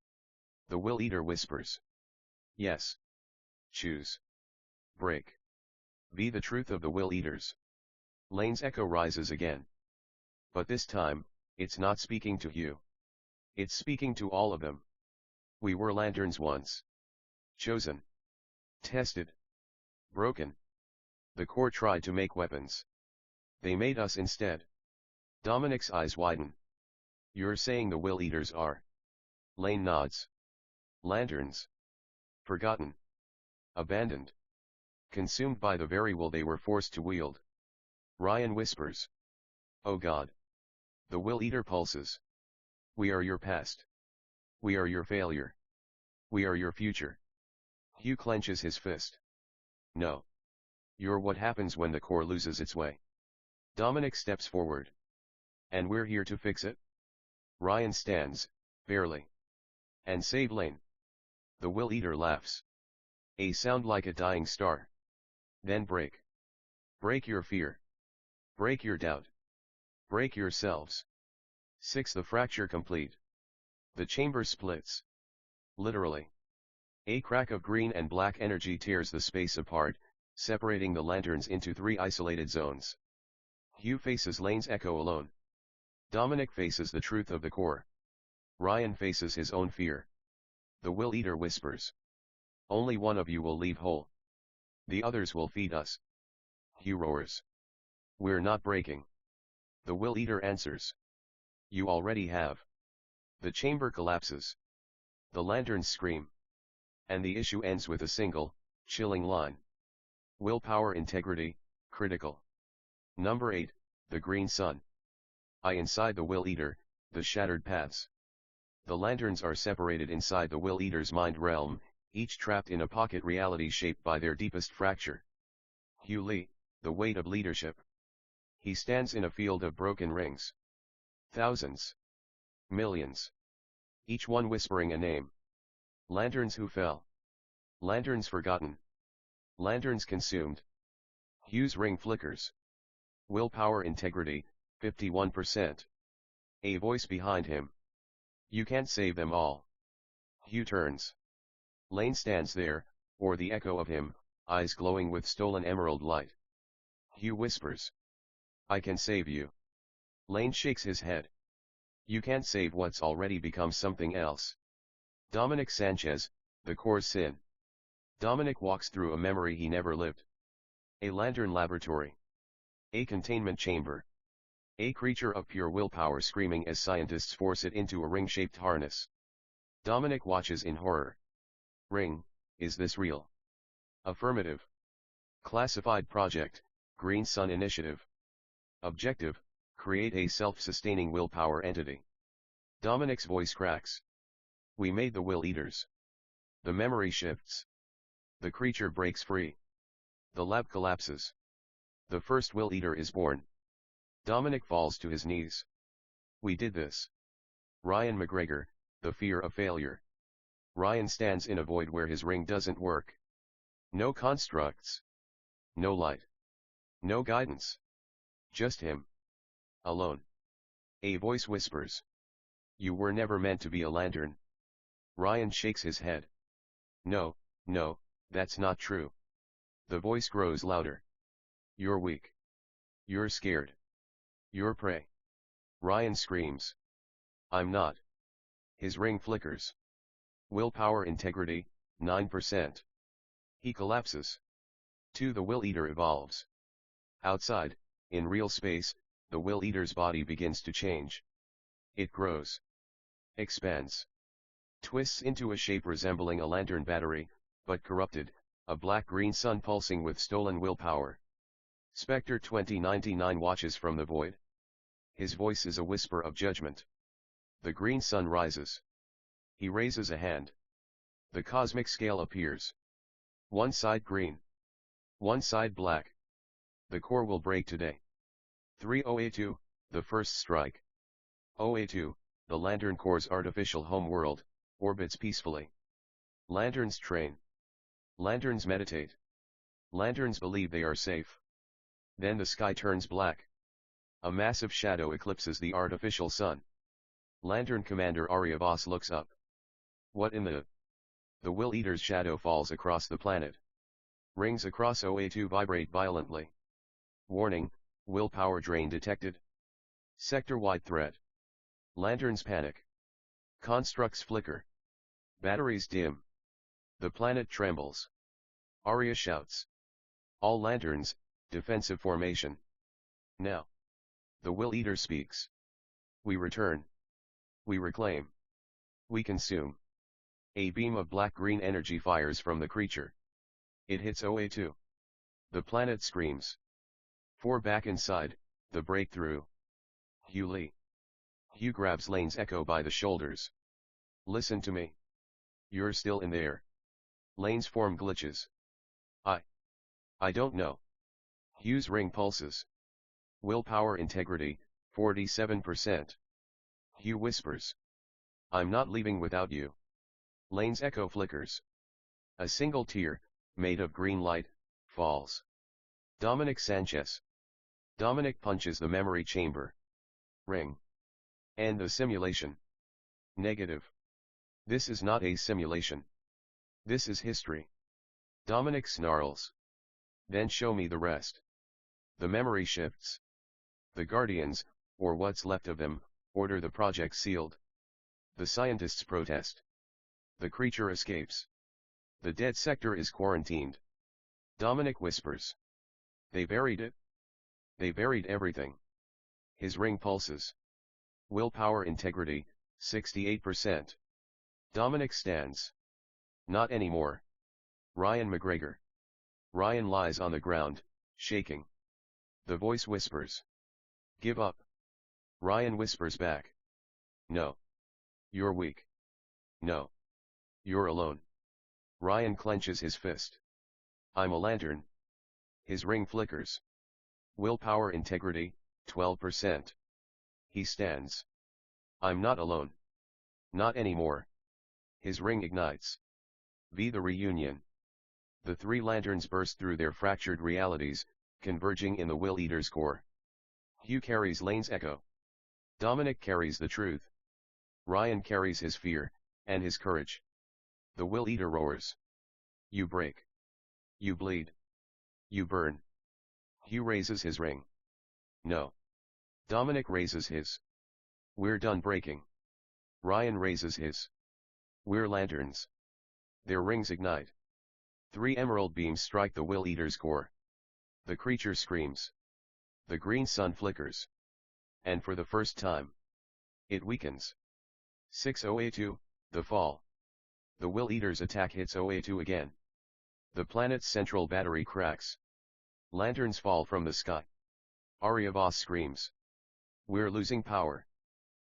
The Will Eater whispers. Yes. Choose. Break. Be the truth of the Will Eaters. Lane's echo rises again. But this time, it's not speaking to Hugh. It's speaking to all of them. We were lanterns once. Chosen. Tested. Broken. The core tried to make weapons. They made us instead. Dominic's eyes widen. You're saying the Will Eaters are? Lane nods. Lanterns. Forgotten. Abandoned. Consumed by the very will they were forced to wield. Ryan whispers. Oh God. The Will Eater pulses. We are your past. We are your failure. We are your future. Hugh clenches his fist. No. You're what happens when the core loses its way. Dominic steps forward. And we're here to fix it? Ryan stands, barely. And save Lane. The Will Eater laughs. A sound like a dying star. Then break. Break your fear. Break your doubt. Break yourselves. 6. The fracture complete. The chamber splits. Literally. A crack of green and black energy tears the space apart, separating the lanterns into 3 isolated zones. Hugh faces Lane's echo alone. Dominic faces the truth of the core. Ryan faces his own fear. The Will Eater whispers. Only one of you will leave whole. The others will feed us. Hugh roars. We're not breaking. The Will Eater answers. You already have. The chamber collapses. The lanterns scream. And the issue ends with a single, chilling line. Willpower integrity, critical. Number 8, the green sun. Inside the Will Eater, the shattered paths. The lanterns are separated inside the Will Eater's mind realm, each trapped in a pocket reality shaped by their deepest fracture. Hugh Lee, the weight of leadership. He stands in a field of broken rings. Thousands. Millions. Each one whispering a name. Lanterns who fell. Lanterns forgotten. Lanterns consumed. Hugh's ring flickers. Willpower integrity, 51%. A voice behind him. You can't save them all. Hugh turns. Lane stands there, or the echo of him, eyes glowing with stolen emerald light. Hugh whispers. I can save you. Lane shakes his head. You can't save what's already become something else. Dominic Sanchez, the core's sin. Dominic walks through a memory he never lived. A lantern laboratory. A containment chamber. A creature of pure willpower screaming as scientists force it into a ring-shaped harness. Dominic watches in horror. Ring, is this real? Affirmative. Classified project, Green Sun Initiative. Objective, create a self-sustaining willpower entity. Dominic's voice cracks. We made the Will Eaters. The memory shifts. The creature breaks free. The lab collapses. The first Will Eater is born. Dominic falls to his knees. We did this. Ryan McGregor, the fear of failure. Ryan stands in a void where his ring doesn't work. No constructs. No light. No guidance. Just him. Alone. A voice whispers. You were never meant to be a lantern. Ryan shakes his head. No, no, that's not true. The voice grows louder. You're weak. You're scared. You're prey. Ryan screams. I'm not. His ring flickers. Willpower integrity, 9%. He collapses. The Will Eater evolves. Outside, in real space, the Will Eater's body begins to change. It grows. Expands. Twists into a shape resembling a lantern battery, but corrupted, a black-green sun pulsing with stolen willpower. Spectre 2099 watches from the void. His voice is a whisper of judgment. The green sun rises. He raises a hand. The cosmic scale appears. One side green. One side black. The core will break today. 3082, the first strike. 082, the lantern core's artificial home world, orbits peacefully. Lanterns train. Lanterns meditate. Lanterns believe they are safe. Then the sky turns black. A massive shadow eclipses the artificial sun. Lantern Commander Aryavas looks up. What in the... The Will Eater's shadow falls across the planet. Rings across 082 vibrate violently. Warning, willpower drain detected. Sector-wide threat. Lanterns panic. Constructs flicker. Batteries dim. The planet trembles. Arya shouts. All lanterns, defensive formation. Now. The Will Eater speaks. We return. We reclaim. We consume. A beam of black-green energy fires from the creature. It hits 082. The planet screams. Back inside, the breakthrough. Hugh Lee. Hugh grabs Lane's Echo by the shoulders. Listen to me. You're still in there. Lane's form glitches. I don't know. Hugh's ring pulses. Willpower integrity, 47%. Hugh whispers. I'm not leaving without you. Lane's Echo flickers. A single tear, made of green light, falls. Dominic Sanchez. Dominic punches the memory chamber. Ring. And the simulation. Negative. This is not a simulation. This is history. Dominic snarls. Then show me the rest. The memory shifts. The Guardians, or what's left of them, order the project sealed. The scientists protest. The creature escapes. The dead sector is quarantined. Dominic whispers. They buried it. They buried everything. His ring pulses. Willpower integrity, 68%. Dominic stands. Not anymore. Ryan McGregor. Ryan lies on the ground, shaking. The voice whispers. Give up. Ryan whispers back. No. You're weak. No. You're alone. Ryan clenches his fist. I'm a lantern. His ring flickers. Willpower integrity, 12%. He stands. I'm not alone. Not anymore. His ring ignites. The reunion. The three lanterns burst through their fractured realities, converging in the Will Eater's core. Hugh carries Lane's Echo. Dominic carries the truth. Ryan carries his fear, and his courage. The Will Eater roars. You break. You bleed. You burn. Hugh raises his ring. No. Dominic raises his. We're done breaking. Ryan raises his. We're lanterns. Their rings ignite. 3 emerald beams strike the Will Eater's core. The creature screams. The green sun flickers. And for the first time, it weakens. 6082, the fall. The Will Eater's attack hits 082 again. The planet's central battery cracks. Lanterns fall from the sky. Aryavas screams. We're losing power.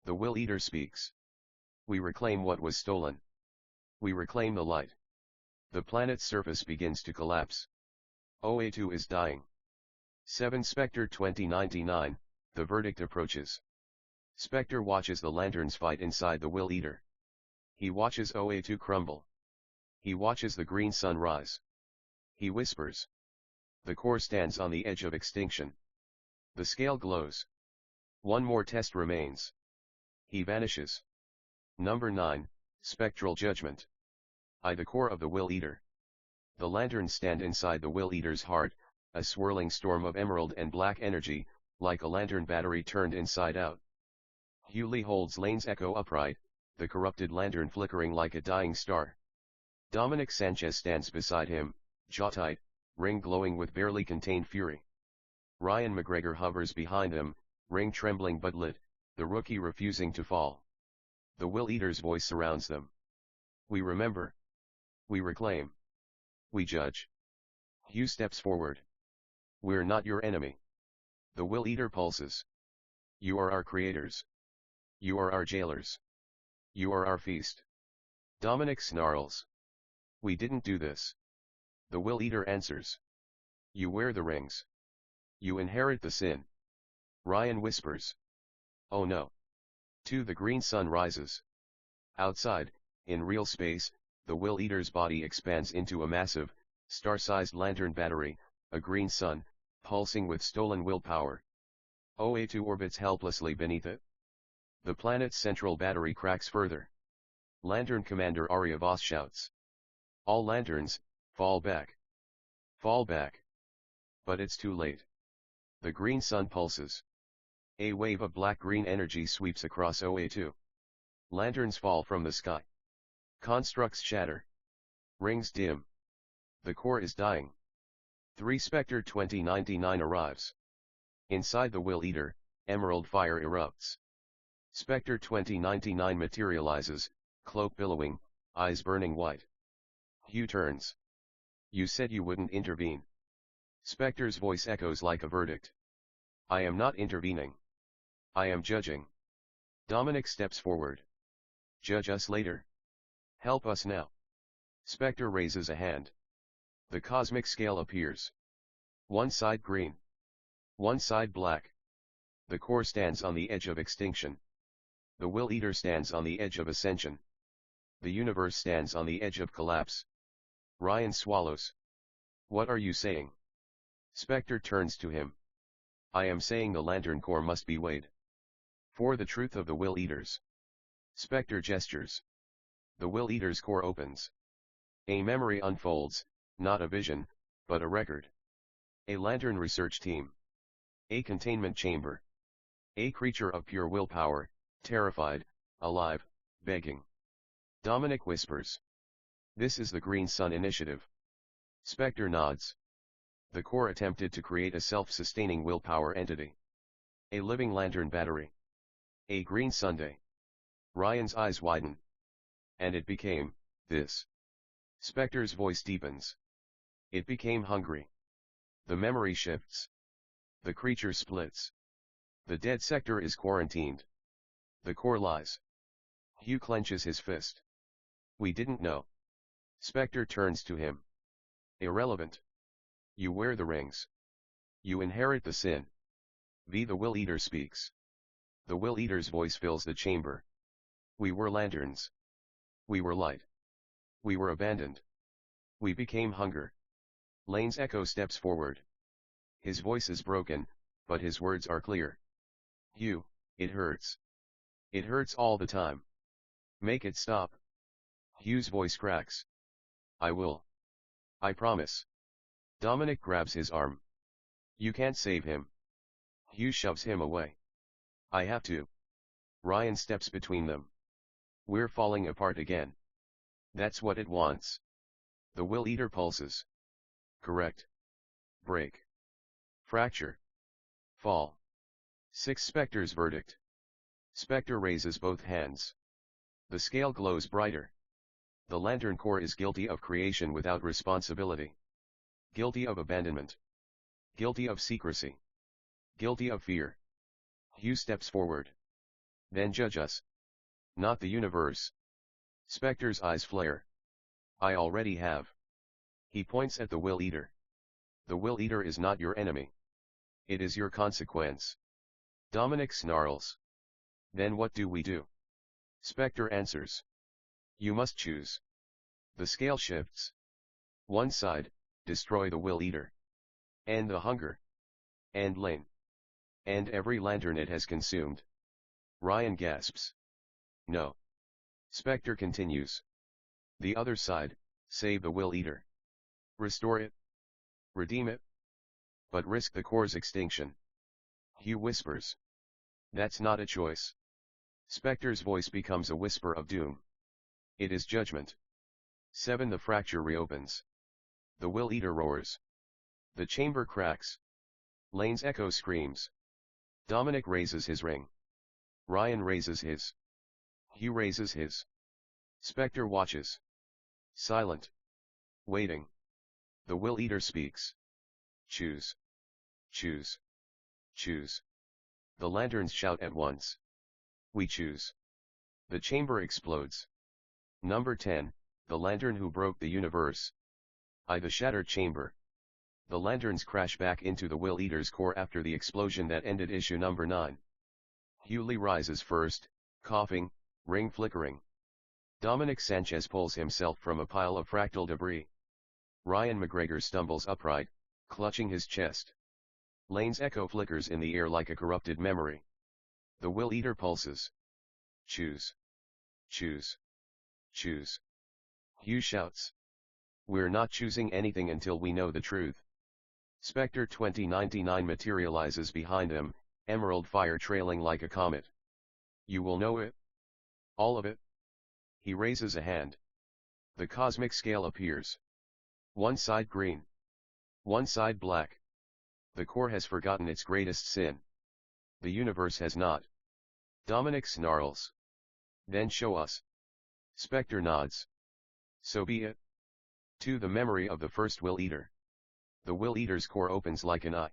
The Will Eater speaks. We reclaim what was stolen. We reclaim the light. The planet's surface begins to collapse. OA2 is dying. 7 Spectre 2099, the verdict approaches. Spectre watches the lanterns fight inside the Will Eater. He watches OA2 crumble. He watches the green sun rise. He whispers. The core stands on the edge of extinction. The scale glows. One more test remains. He vanishes. Number 9, Spectral Judgment. The core of the Will Eater. The lanterns stand inside the Will Eater's heart, a swirling storm of emerald and black energy, like a lantern battery turned inside out. Hewley holds Lane's Echo upright, the corrupted lantern flickering like a dying star. Dominic Sanchez stands beside him, jaw tight, ring glowing with barely contained fury. Ryan McGregor hovers behind them, ring trembling but lit, the rookie refusing to fall. The Will Eater's voice surrounds them. We remember. We reclaim. We judge. Hugh steps forward. We're not your enemy. The Will Eater pulses. You are our creators. You are our jailers. You are our feast. Dominic snarls. We didn't do this. The Will Eater answers. You wear the rings. You inherit the sin. Ryan whispers. Oh no. The green sun rises. Outside, in real space, the Will Eater's body expands into a massive, star-sized lantern battery, a green sun, pulsing with stolen willpower. OA2 orbits helplessly beneath it. The planet's central battery cracks further. Lantern Commander Arya Voss shouts. All lanterns, fall back. Fall back. But it's too late. The green sun pulses. A wave of black-green energy sweeps across OA2. Lanterns fall from the sky. Constructs shatter. Rings dim. The core is dying. 3 Spectre 2099 arrives. Inside the Will Eater, emerald fire erupts. Spectre 2099 materializes, cloak billowing, eyes burning white. Hugh turns. You said you wouldn't intervene. Spectre's voice echoes like a verdict. I am not intervening. I am judging. Dominic steps forward. Judge us later. Help us now. Spectre raises a hand. The cosmic scale appears. One side green. One side black. The core stands on the edge of extinction. The Will Eater stands on the edge of ascension. The universe stands on the edge of collapse. Ryan swallows. What are you saying? Spectre turns to him. I am saying the lantern core must be weighed. For the truth of the Will Eaters. Spectre gestures. The Will Eater's core opens. A memory unfolds, not a vision, but a record. A lantern research team. A containment chamber. A creature of pure willpower, terrified, alive, begging. Dominic whispers. This is the Green Sun Initiative. Spectre nods. The core attempted to create a self-sustaining willpower entity. A living lantern battery. A green Sunday. Ryan's eyes widen. And it became, this. Spectre's voice deepens. It became hungry. The memory shifts. The creature splits. The dead sector is quarantined. The core lies. Hugh clenches his fist. We didn't know. Spectre turns to him. Irrelevant. You wear the rings. You inherit the sin. The Will Eater speaks. The Will Eater's voice fills the chamber. We were lanterns. We were light. We were abandoned. We became hunger. Lane's Echo steps forward. His voice is broken, but his words are clear. Hugh, it hurts. It hurts all the time. Make it stop. Hugh's voice cracks. I will. I promise. Dominic grabs his arm. You can't save him. Hugh shoves him away. I have to. Ryan steps between them. We're falling apart again. That's what it wants. The Will Eater pulses. Correct. Break. Fracture. Fall. 6 Spectre's verdict. Spectre raises both hands. The scale glows brighter. The lantern core is guilty of creation without responsibility. Guilty of abandonment. Guilty of secrecy. Guilty of fear. Hugh steps forward. Then judge us. Not the universe. Spectre's eyes flare. I already have. He points at the Will Eater. The Will Eater is not your enemy. It is your consequence. Dominic snarls. Then what do we do? Spectre answers. You must choose. The scale shifts. One side, destroy the Will Eater. End the hunger. End Lane. And every lantern it has consumed. Ryan gasps. No. Spectre continues. The other side, save the Will Eater. Restore it. Redeem it. But risk the core's extinction. Hugh whispers. That's not a choice. Spectre's voice becomes a whisper of doom. It is judgment. 7. The fracture reopens. The Will Eater roars. The chamber cracks. Lane's echo screams. Dominic raises his ring. Ryan raises his. Hugh raises his. Spectre watches. Silent. Waiting. The Will Eater speaks. Choose. Choose. Choose. The lanterns shout at once. We choose. The chamber explodes. Number 10, the lantern who broke the universe. The shattered chamber. The lanterns crash back into the Will Eater's core after the explosion that ended issue number 9. Hughley rises first, coughing, ring flickering. Dominic Sanchez pulls himself from a pile of fractal debris. Ryan McGregor stumbles upright, clutching his chest. Lane's echo flickers in the air like a corrupted memory. The Will Eater pulses. Choose. Choose. Choose. Hugh shouts. We're not choosing anything until we know the truth. Spectre 2099 materializes behind him, emerald fire trailing like a comet. You will know it. All of it. He raises a hand. The cosmic scale appears. One side green. One side black. The core has forgotten its greatest sin. The universe has not. Dominic snarls. Then show us. Spectre nods. So be it. To the memory of the first Will Eater. The Will Eater's core opens like an eye.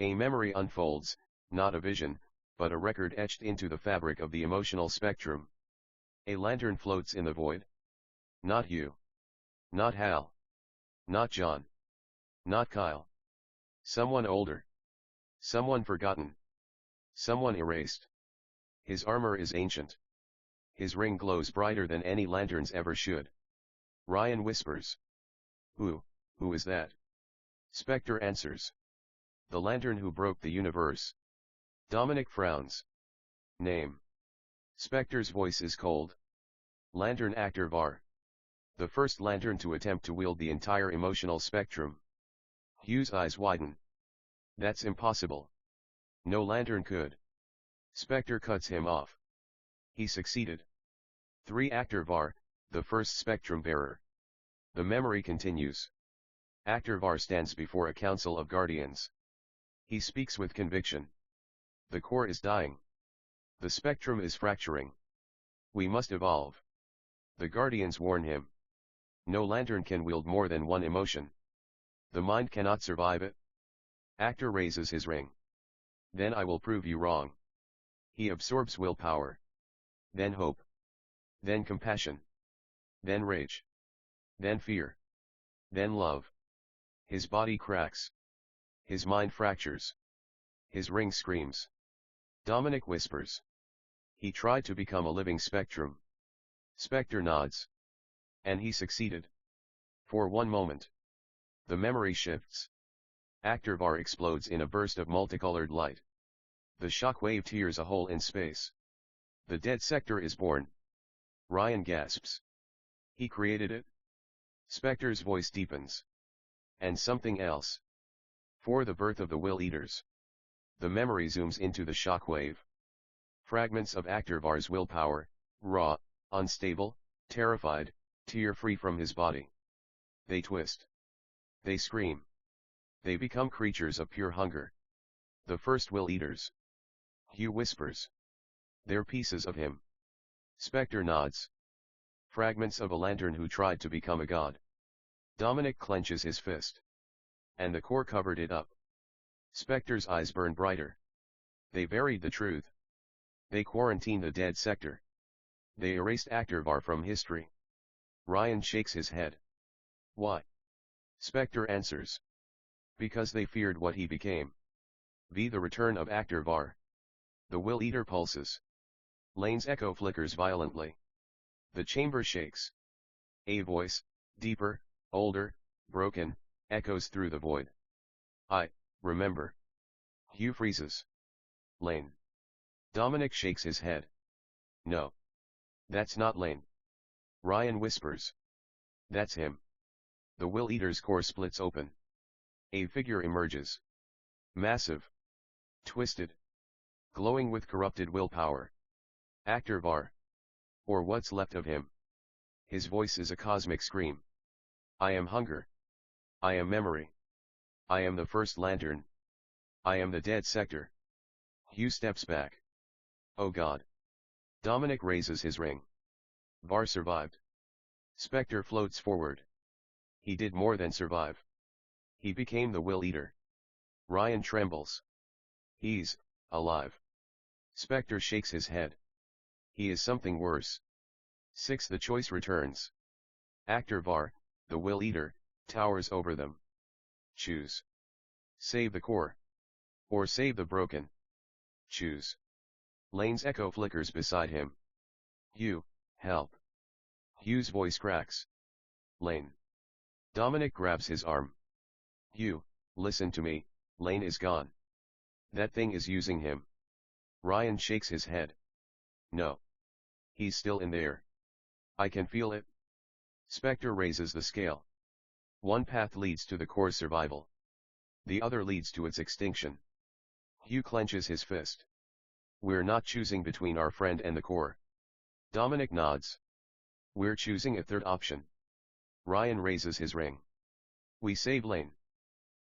A memory unfolds, not a vision, but a record etched into the fabric of the emotional spectrum. A lantern floats in the void. Not Hugh. Not Hal. Not John. Not Kyle. Someone older. Someone forgotten. Someone erased. His armor is ancient. His ring glows brighter than any lanterns ever should. Ryan whispers. Who is that? Spectre answers. The lantern who broke the universe. Dominic frowns. Name. Spectre's voice is cold. Lantern actor Var. The first lantern to attempt to wield the entire emotional spectrum. Hugh's eyes widen. That's impossible. No lantern could. Spectre cuts him off. He succeeded. 3. Actor Var, the first spectrum bearer. The memory continues. Actor Var stands before a council of guardians. He speaks with conviction. The core is dying. The spectrum is fracturing. We must evolve. The guardians warn him. No lantern can wield more than one emotion. The mind cannot survive it. Actor raises his ring. Then I will prove you wrong. He absorbs willpower. Then hope. Then compassion. Then rage. Then fear. Then love. His body cracks. His mind fractures. His ring screams. Dominic whispers. He tried to become a living spectrum. Spectre nods. And he succeeded. For one moment. The memory shifts. Actor Var explodes in a burst of multicolored light. The shockwave tears a hole in space. The dead sector is born. Ryan gasps. He created it? Spectre's voice deepens. And something else. For the birth of the Will Eaters. The memory zooms into the shockwave. Fragments of Actor Var's willpower, raw, unstable, terrified, tear-free from his body. They twist. They scream. They become creatures of pure hunger. The first Will Eaters. Hugh whispers. They're pieces of him. Spectre nods. Fragments of a lantern who tried to become a god. Dominic clenches his fist. And the core covered it up. Spectre's eyes burn brighter. They buried the truth. They quarantined the dead sector. They erased Actor Var from history. Ryan shakes his head. Why? Spectre answers. Because they feared what he became. V. The return of actor Var. The Will Eater pulses. Lane's echo flickers violently. The chamber shakes. A voice, deeper, older, broken, echoes through the void. I remember. Hugh freezes. Lane. Dominic shakes his head. No. That's not Lane. Ryan whispers. That's him. The Will Eater's core splits open. A figure emerges. Massive. Twisted. Glowing with corrupted willpower. Actor Var. Or what's left of him. His voice is a cosmic scream. I am hunger. I am memory. I am the first lantern. I am the dead sector. Hugh steps back. Oh God. Dominic raises his ring. Var survived. Spectre floats forward. He did more than survive. He became the Will Eater. Ryan trembles. He's alive. Spectre shakes his head. He is something worse. 6. The choice returns. Actor Var, the Will Eater, towers over them. Choose. Save the core. Or save the broken. Choose. Lane's echo flickers beside him. Hugh, help. Hugh's voice cracks. Lane. Dominic grabs his arm. Hugh, listen to me, Lane is gone. That thing is using him. Ryan shakes his head. No. He's still in there. I can feel it. Spectre raises the scale. One path leads to the core's survival. The other leads to its extinction. Hugh clenches his fist. We're not choosing between our friend and the core. Dominic nods. We're choosing a third option. Ryan raises his ring. We save Lane.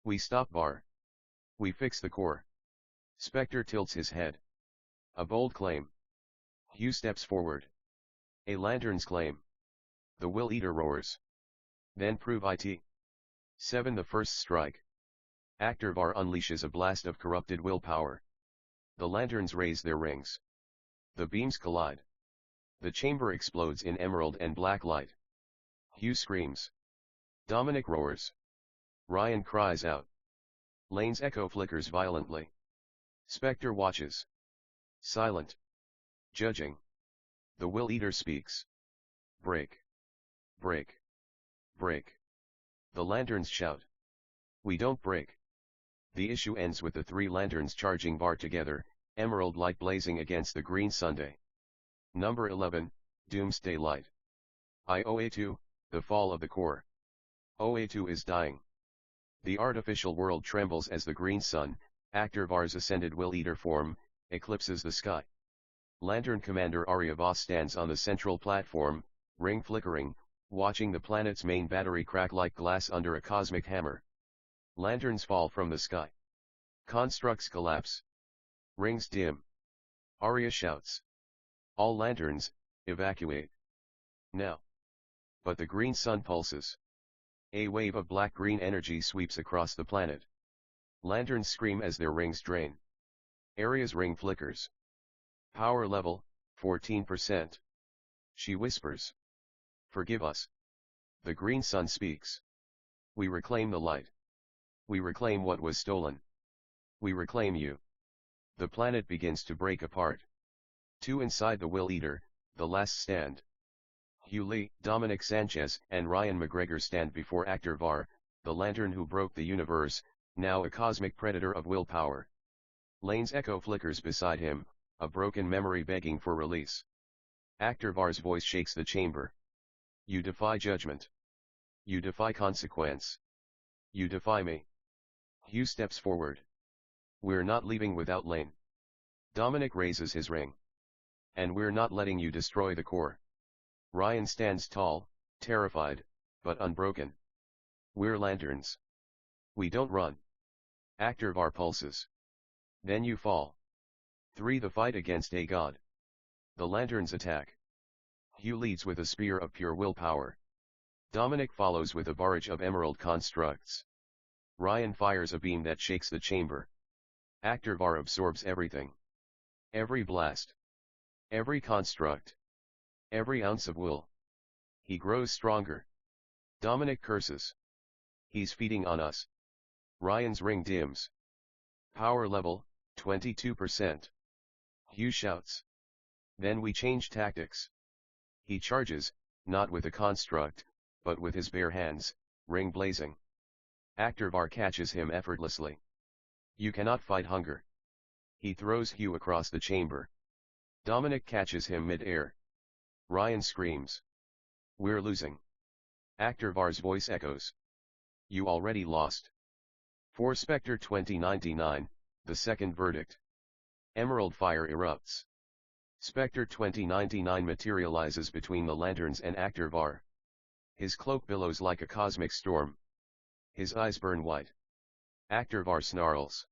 We stop Var. We fix the core. Spectre tilts his head. A bold claim. Hugh steps forward. A lantern's claim. The Will Eater roars. Then prove it. 7. The first strike. Actor Var unleashes a blast of corrupted willpower. The lanterns raise their rings. The beams collide. The chamber explodes in emerald and black light. Hugh screams. Dominic roars. Ryan cries out. Lane's echo flickers violently. Spectre watches. Silent. Judging. The Will Eater speaks. Break. Break. Break. The lanterns shout. We don't break. The issue ends with the 3 lanterns charging Var together, emerald light blazing against the green Sunday. Number 11, Doomsday Light. IOA2, the fall of the core. OA2 is dying. The artificial world trembles as the green sun, actor Var's ascended Will Eater form, eclipses the sky. Lantern Commander Arya Voss stands on the central platform, ring flickering, watching the planet's main battery crack like glass under a cosmic hammer. Lanterns fall from the sky. Constructs collapse. Rings dim. Arya shouts. All lanterns, evacuate. Now. But the green sun pulses. A wave of black-green energy sweeps across the planet. Lanterns scream as their rings drain. Arya's ring flickers. Power level, 14%. She whispers. Forgive us. The green sun speaks. We reclaim the light. We reclaim what was stolen. We reclaim you. The planet begins to break apart. 2 inside the Will Eater, the last stand. Hugh Lee, Dominic Sanchez, and Ryan McGregor stand before actor Var, the lantern who broke the universe, now a cosmic predator of willpower. Lane's echo flickers beside him, a broken memory begging for release. Actor Var's voice shakes the chamber. You defy judgment. You defy consequence. You defy me. Hugh steps forward. We're not leaving without Lane. Dominic raises his ring. And we're not letting you destroy the core. Ryan stands tall, terrified, but unbroken. We're lanterns. We don't run. Actor Var pulses. Then you fall. 3. The fight against a god. The lanterns attack. Hugh leads with a spear of pure willpower. Dominic follows with a barrage of emerald constructs. Ryan fires a beam that shakes the chamber. Actor Var absorbs everything. Every blast. Every construct. Every ounce of will. He grows stronger. Dominic curses. He's feeding on us. Ryan's ring dims. Power level, 22%. Hugh shouts. Then we change tactics. He charges, not with a construct, but with his bare hands, ring blazing. Actor Var catches him effortlessly. You cannot fight hunger. He throws Hugh across the chamber. Dominic catches him mid-air. Ryan screams. We're losing. Actor Var's voice echoes. You already lost. For Spectre 2099, the second verdict. Emerald fire erupts. Spectre 2099 materializes between the lanterns and Actor Var. His cloak billows like a cosmic storm. His eyes burn white. Actor Var snarls.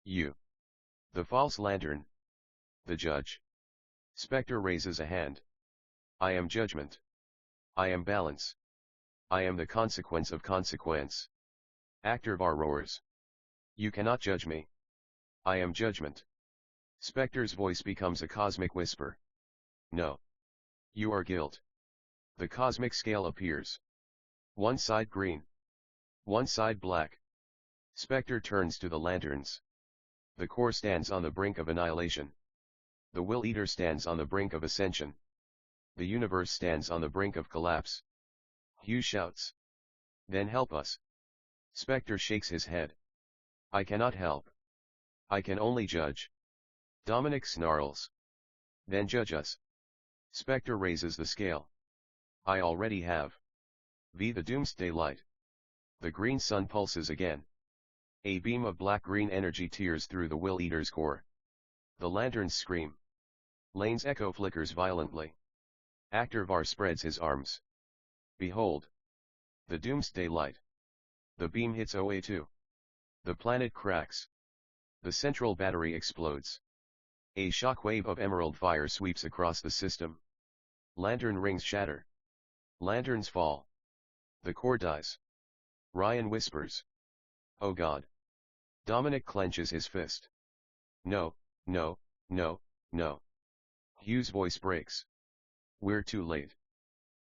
You. The false lantern. The judge. Spectre raises a hand. I am judgment. I am balance. I am the consequence of consequence. Actor Var roars. You cannot judge me. I am judgment. Spectre's voice becomes a cosmic whisper. No. You are guilt. The cosmic scale appears. One side green. One side black. Spectre turns to the lanterns. The core stands on the brink of annihilation. The Will Eater stands on the brink of ascension. The universe stands on the brink of collapse. Hugh shouts. Then help us. Spectre shakes his head. I cannot help. I can only judge. Dominic snarls. Then judge us. Spectre raises the scale. I already have. The doomsday light. The green sun pulses again. A beam of black-green energy tears through the Will Eater's core. The lanterns scream. Lane's echo flickers violently. Actor Var spreads his arms. Behold. The doomsday light. The beam hits OA2. The planet cracks. The central battery explodes. A shockwave of emerald fire sweeps across the system. Lantern rings shatter. Lanterns fall. The core dies. Ryan whispers. Oh God. Dominic clenches his fist. No, no, no, no. Hugh's voice breaks. We're too late.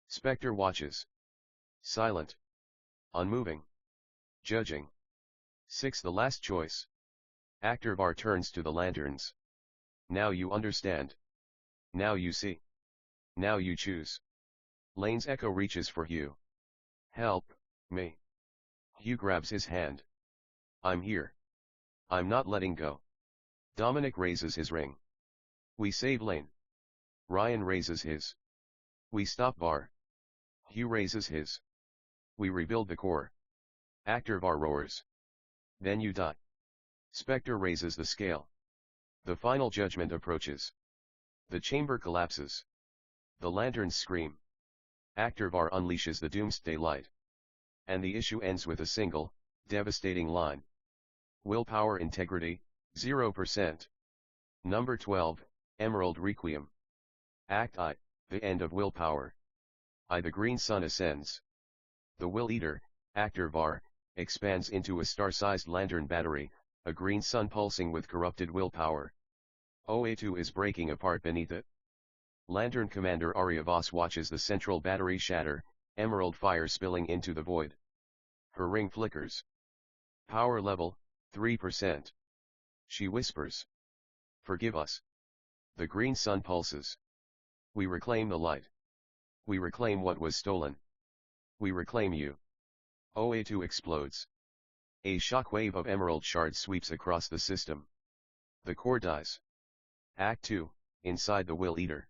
Spectre watches. Silent. Unmoving. Judging. 6. The last choice. Actor Var turns to the lanterns. Now you understand. Now you see. Now you choose. Lane's echo reaches for Hugh. Help me. Hugh grabs his hand. I'm here. I'm not letting go. Dominic raises his ring. We save Lane. Ryan raises his. We stop Var. Hugh raises his. We rebuild the core. Actor Var roars. Then you die. Spectre raises the scale. The final judgment approaches. The chamber collapses. The lanterns scream. Actor Var unleashes the doomsday light. And the issue ends with a single, devastating line. Willpower integrity, 0%. Number 12, Emerald Requiem. Act I, the end of willpower. I, the green sun ascends. The Will Eater, Actor Var, expands into a star-sized lantern battery, a green sun pulsing with corrupted willpower. OA2 is breaking apart beneath it. Lantern Commander Arya Voss watches the central battery shatter, emerald fire spilling into the void. Her ring flickers. Power level, 3%. She whispers. Forgive us. The green sun pulses. We reclaim the light. We reclaim what was stolen. We reclaim you. OA2 explodes. A shockwave of emerald shards sweeps across the system. The core dies. Act 2, inside the Will Eater.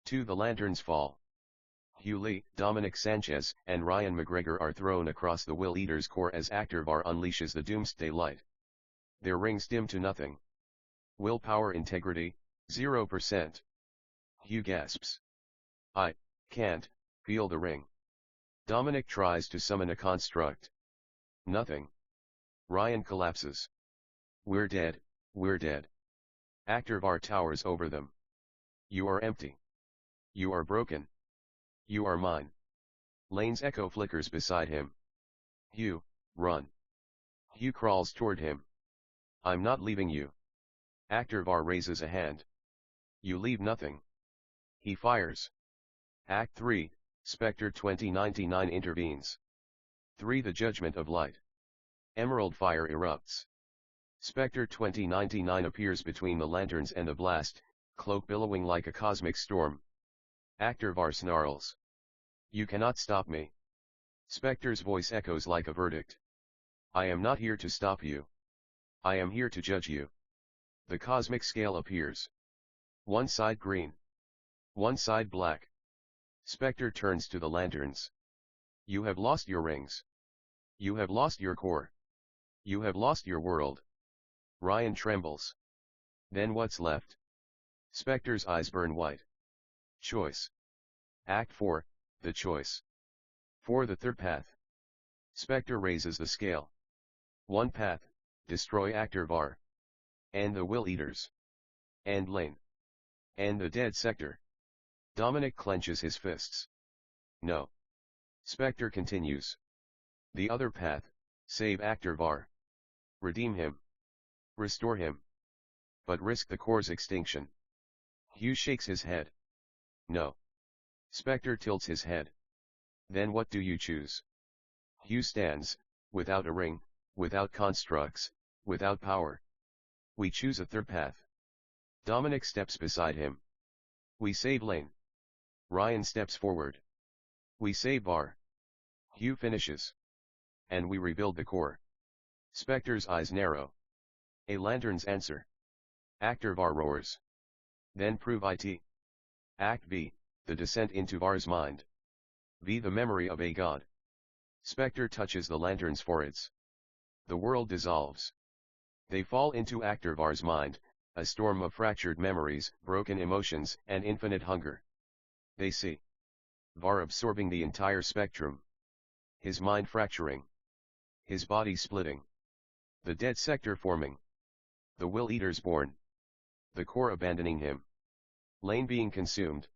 2. The lanterns fall. Hugh Lee, Dominic Sanchez, and Ryan McGregor are thrown across the Will Eater's core as Actor Var unleashes the doomsday light. Their rings dim to nothing. Willpower integrity, 0%. Hugh gasps. I can't feel the ring. Dominic tries to summon a construct. Nothing. Ryan collapses. We're dead, we're dead. Actor Var towers over them. You are empty. You are broken. You are mine. Lane's echo flickers beside him. Hugh, run. Hugh crawls toward him. I'm not leaving you. Actor Var raises a hand. You leave nothing. He fires. Act 3, Spectre 2099 intervenes. 3. The Judgment of Light. Emerald fire erupts. Spectre 2099 appears between the lanterns and the blast, cloak billowing like a cosmic storm. Actor Var snarls. You cannot stop me. Spectre's voice echoes like a verdict. I am not here to stop you. I am here to judge you. The cosmic scale appears. One side green. One side black. Spectre turns to the lanterns. You have lost your rings. You have lost your core. You have lost your world. Ryan trembles. Then what's left? Spectre's eyes burn white. Choice. Act 4, the choice. 4. The third path. Spectre raises the scale. One path, destroy Actor Var. And the Will Eaters. And Lane. And the dead sector. Dominic clenches his fists. No. Spectre continues. The other path, save Actor Var. Redeem him. Restore him. But risk the core's extinction. Hugh shakes his head. No. Spectre tilts his head. Then what do you choose? Hugh stands, without a ring, without constructs, without power. We choose a third path. Dominic steps beside him. We save Lane. Ryan steps forward. We save Var. Hugh finishes. And we rebuild the core. Spectre's eyes narrow. A lantern's answer. Actor Var roars. Then prove it. Act V, the descent into Var's mind. V, the memory of a god. Spectre touches the lantern's foreheads. The world dissolves. They fall into Actor Var's mind, a storm of fractured memories, broken emotions, and infinite hunger. They see Var absorbing the entire spectrum. His mind fracturing. His body splitting. The dead sector forming. The Will Eaters born. The core abandoning him. Lane being consumed.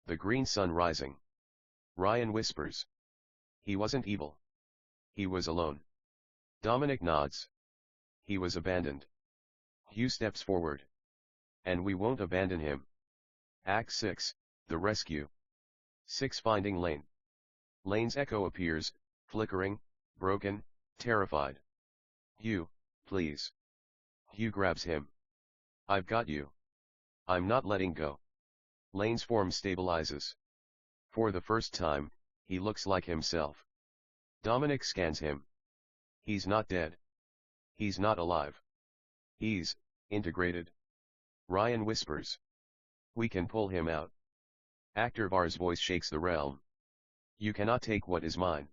The green sun rising. Ryan whispers. He wasn't evil. He was alone. Dominic nods. He was abandoned. Hugh steps forward. And we won't abandon him. Act 6, the rescue. 6. Finding Lane. Lane's echo appears, flickering, broken, terrified. Hugh, please. Hugh grabs him. I've got you. I'm not letting go. Lane's form stabilizes. For the first time, he looks like himself. Dominic scans him. He's not dead. He's not alive. He's integrated. Ryan whispers. We can pull him out. Actor Var's voice shakes the realm. You cannot take what is mine.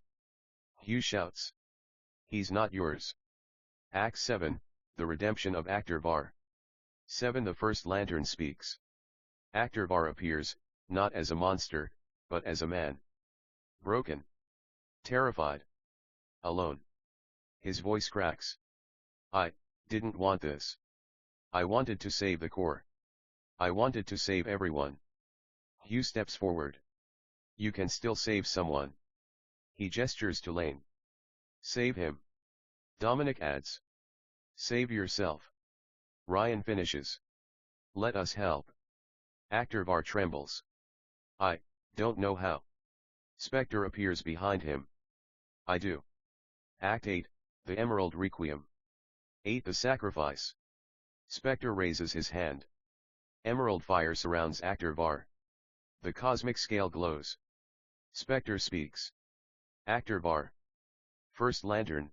Hugh shouts. He's not yours. Act 7, the redemption of Actor Var. 7. The first lantern speaks. Actor Var appears, not as a monster, but as a man. Broken. Terrified. Alone. His voice cracks. I didn't want this. I wanted to save the core. I wanted to save everyone. Hugh steps forward. You can still save someone. He gestures to Lane. Save him. Dominic adds. Save yourself. Ryan finishes. Let us help. Actor Var trembles. I don't know how. Spectre appears behind him. I do. Act 8, the Emerald Requiem. 8. The sacrifice. Spectre raises his hand. Emerald fire surrounds Actor Var. The cosmic scale glows. Spectre speaks. Actor Var. First lantern.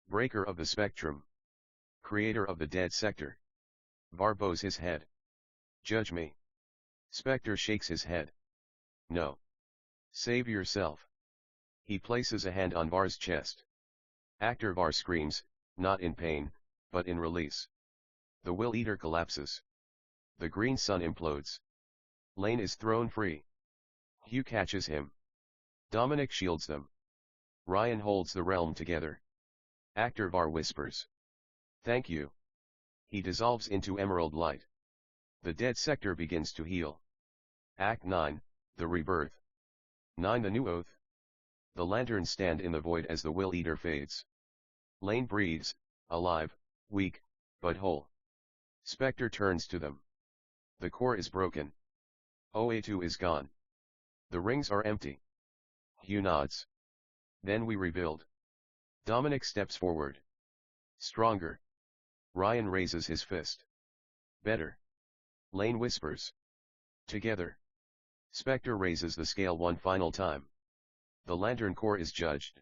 Breaker of the spectrum. Creator of the dead sector. Var bows his head. Judge me. Spectre shakes his head. No. Save yourself. He places a hand on Var's chest. Actor Var screams, not in pain, but in release. The Will Eater collapses. The green sun implodes. Lane is thrown free. Hugh catches him. Dominic shields them. Ryan holds the realm together. Actor Var whispers. Thank you. He dissolves into emerald light. The dead sector begins to heal. Act 9, the rebirth. 9. The new oath. The lanterns stand in the void as the Will Eater fades. Lane breathes, alive, weak, but whole. Spectre turns to them. The core is broken. OA2 is gone. The rings are empty. Hugh nods. Then we rebuild. Dominic steps forward. Stronger. Ryan raises his fist. Better. Lane whispers. Together. Spectre raises the scale one final time. The Lantern Corps is judged.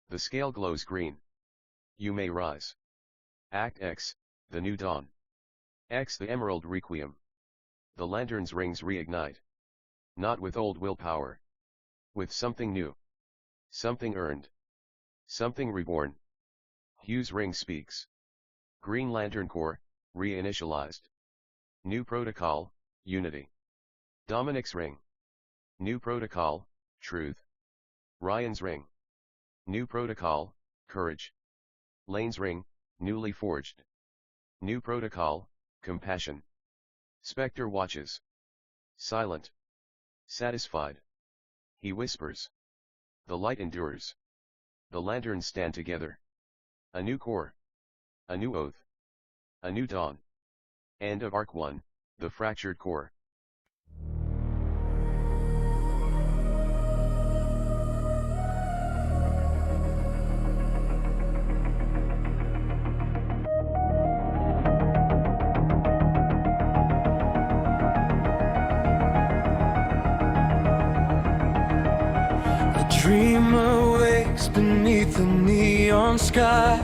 The scale glows green. You may rise. Act X, the new dawn. X, the Emerald Requiem. The lantern's rings reignite. Not with old willpower. With something new. Something earned. Something reborn. Hugh's ring speaks. Green Lantern Corps, reinitialized. New protocol, unity. Dominic's ring. New protocol, truth. Ryan's ring. New protocol, courage. Lane's ring, newly forged. New protocol, compassion. Spectre watches. Silent. Satisfied. He whispers. The light endures. The lanterns stand together. A new core. A new oath. A new dawn. End of Arc 1, The Fractured Core. Dreamer wakes beneath the neon sky,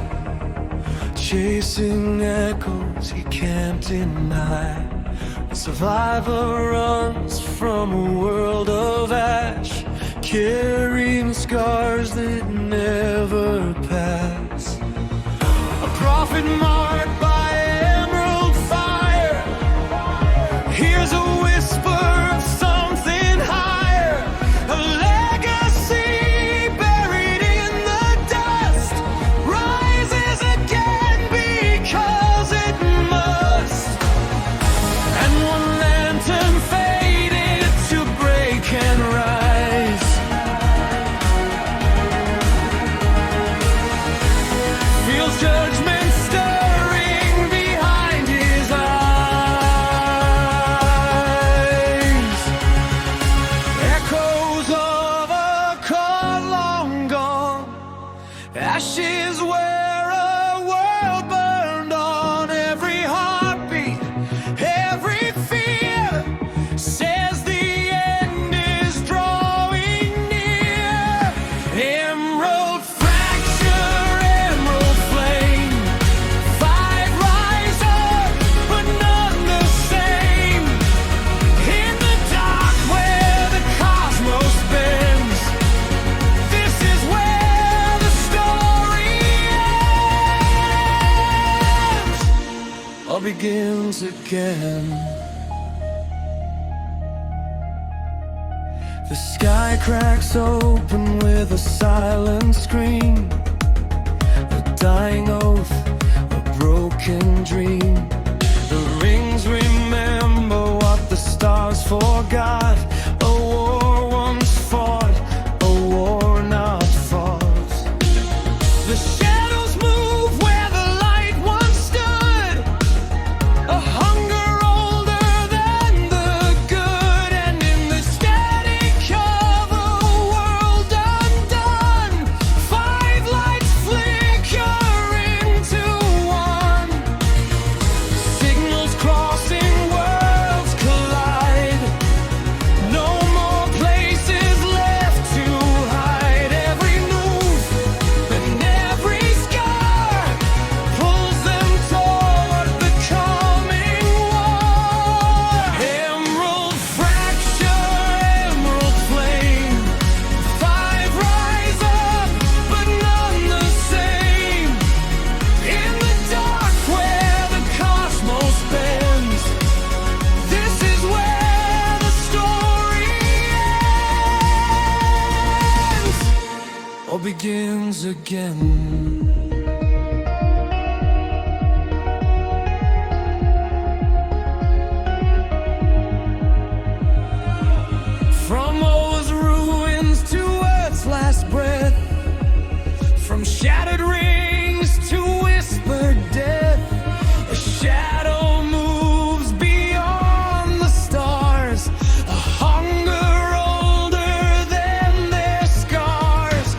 chasing echoes he can't deny. The survivor runs from a world of ash, carrying scars that never pass. A prophet marked by emerald fire hears a whisper of something higher. A legacy buried in the dust rises again because it must. And one lantern faded to break and rise. Feels judgment stirring behind his eyes. Echoes of a call long gone, ashes where a world burned on. Every heartbeat, every fear says the end is drawing near. Emerald fracture, emerald flame. Fight, rise up, but none the same. In the dark where the cosmos bends, this is where the story ends. All begins again. The sky cracks open with a silent scream. A dying oath, a broken dream. The rings remember what the stars forgot. A war once fought, a war not fought. The shadows move where the light once stood. A hunger older than the good. And in the static of a world undone, five lights flicker into one. Signals crossing, worlds collide. No more places left to hide. Every move and every scar pulls them toward the coming war. Emerald fracture, emerald flame. Five rise up, but none the same. In the dark where the cosmos bends, this is where the story ends. Or begins again. From O's ruins to Earth's last breath, from shattered rings to whispered death, a shadow moves beyond the stars. A hunger older than their scars,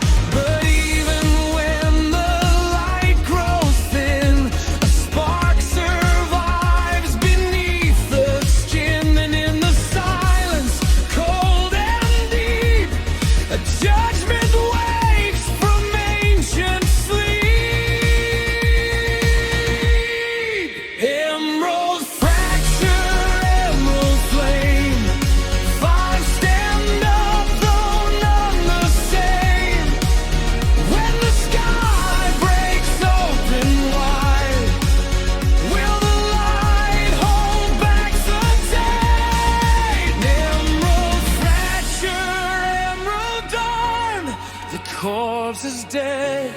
corpse is dead,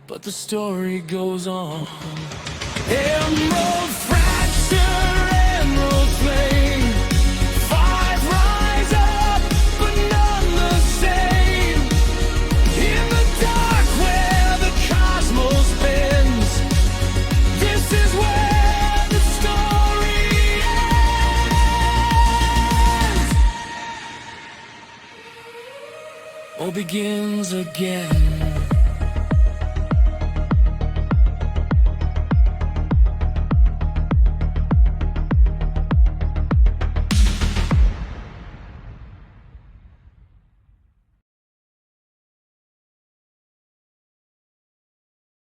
but the story goes on. Emerald fracture, emerald flame, five rise up, but none the same. In the dark where the cosmos bends, this is where the story ends, or begins again.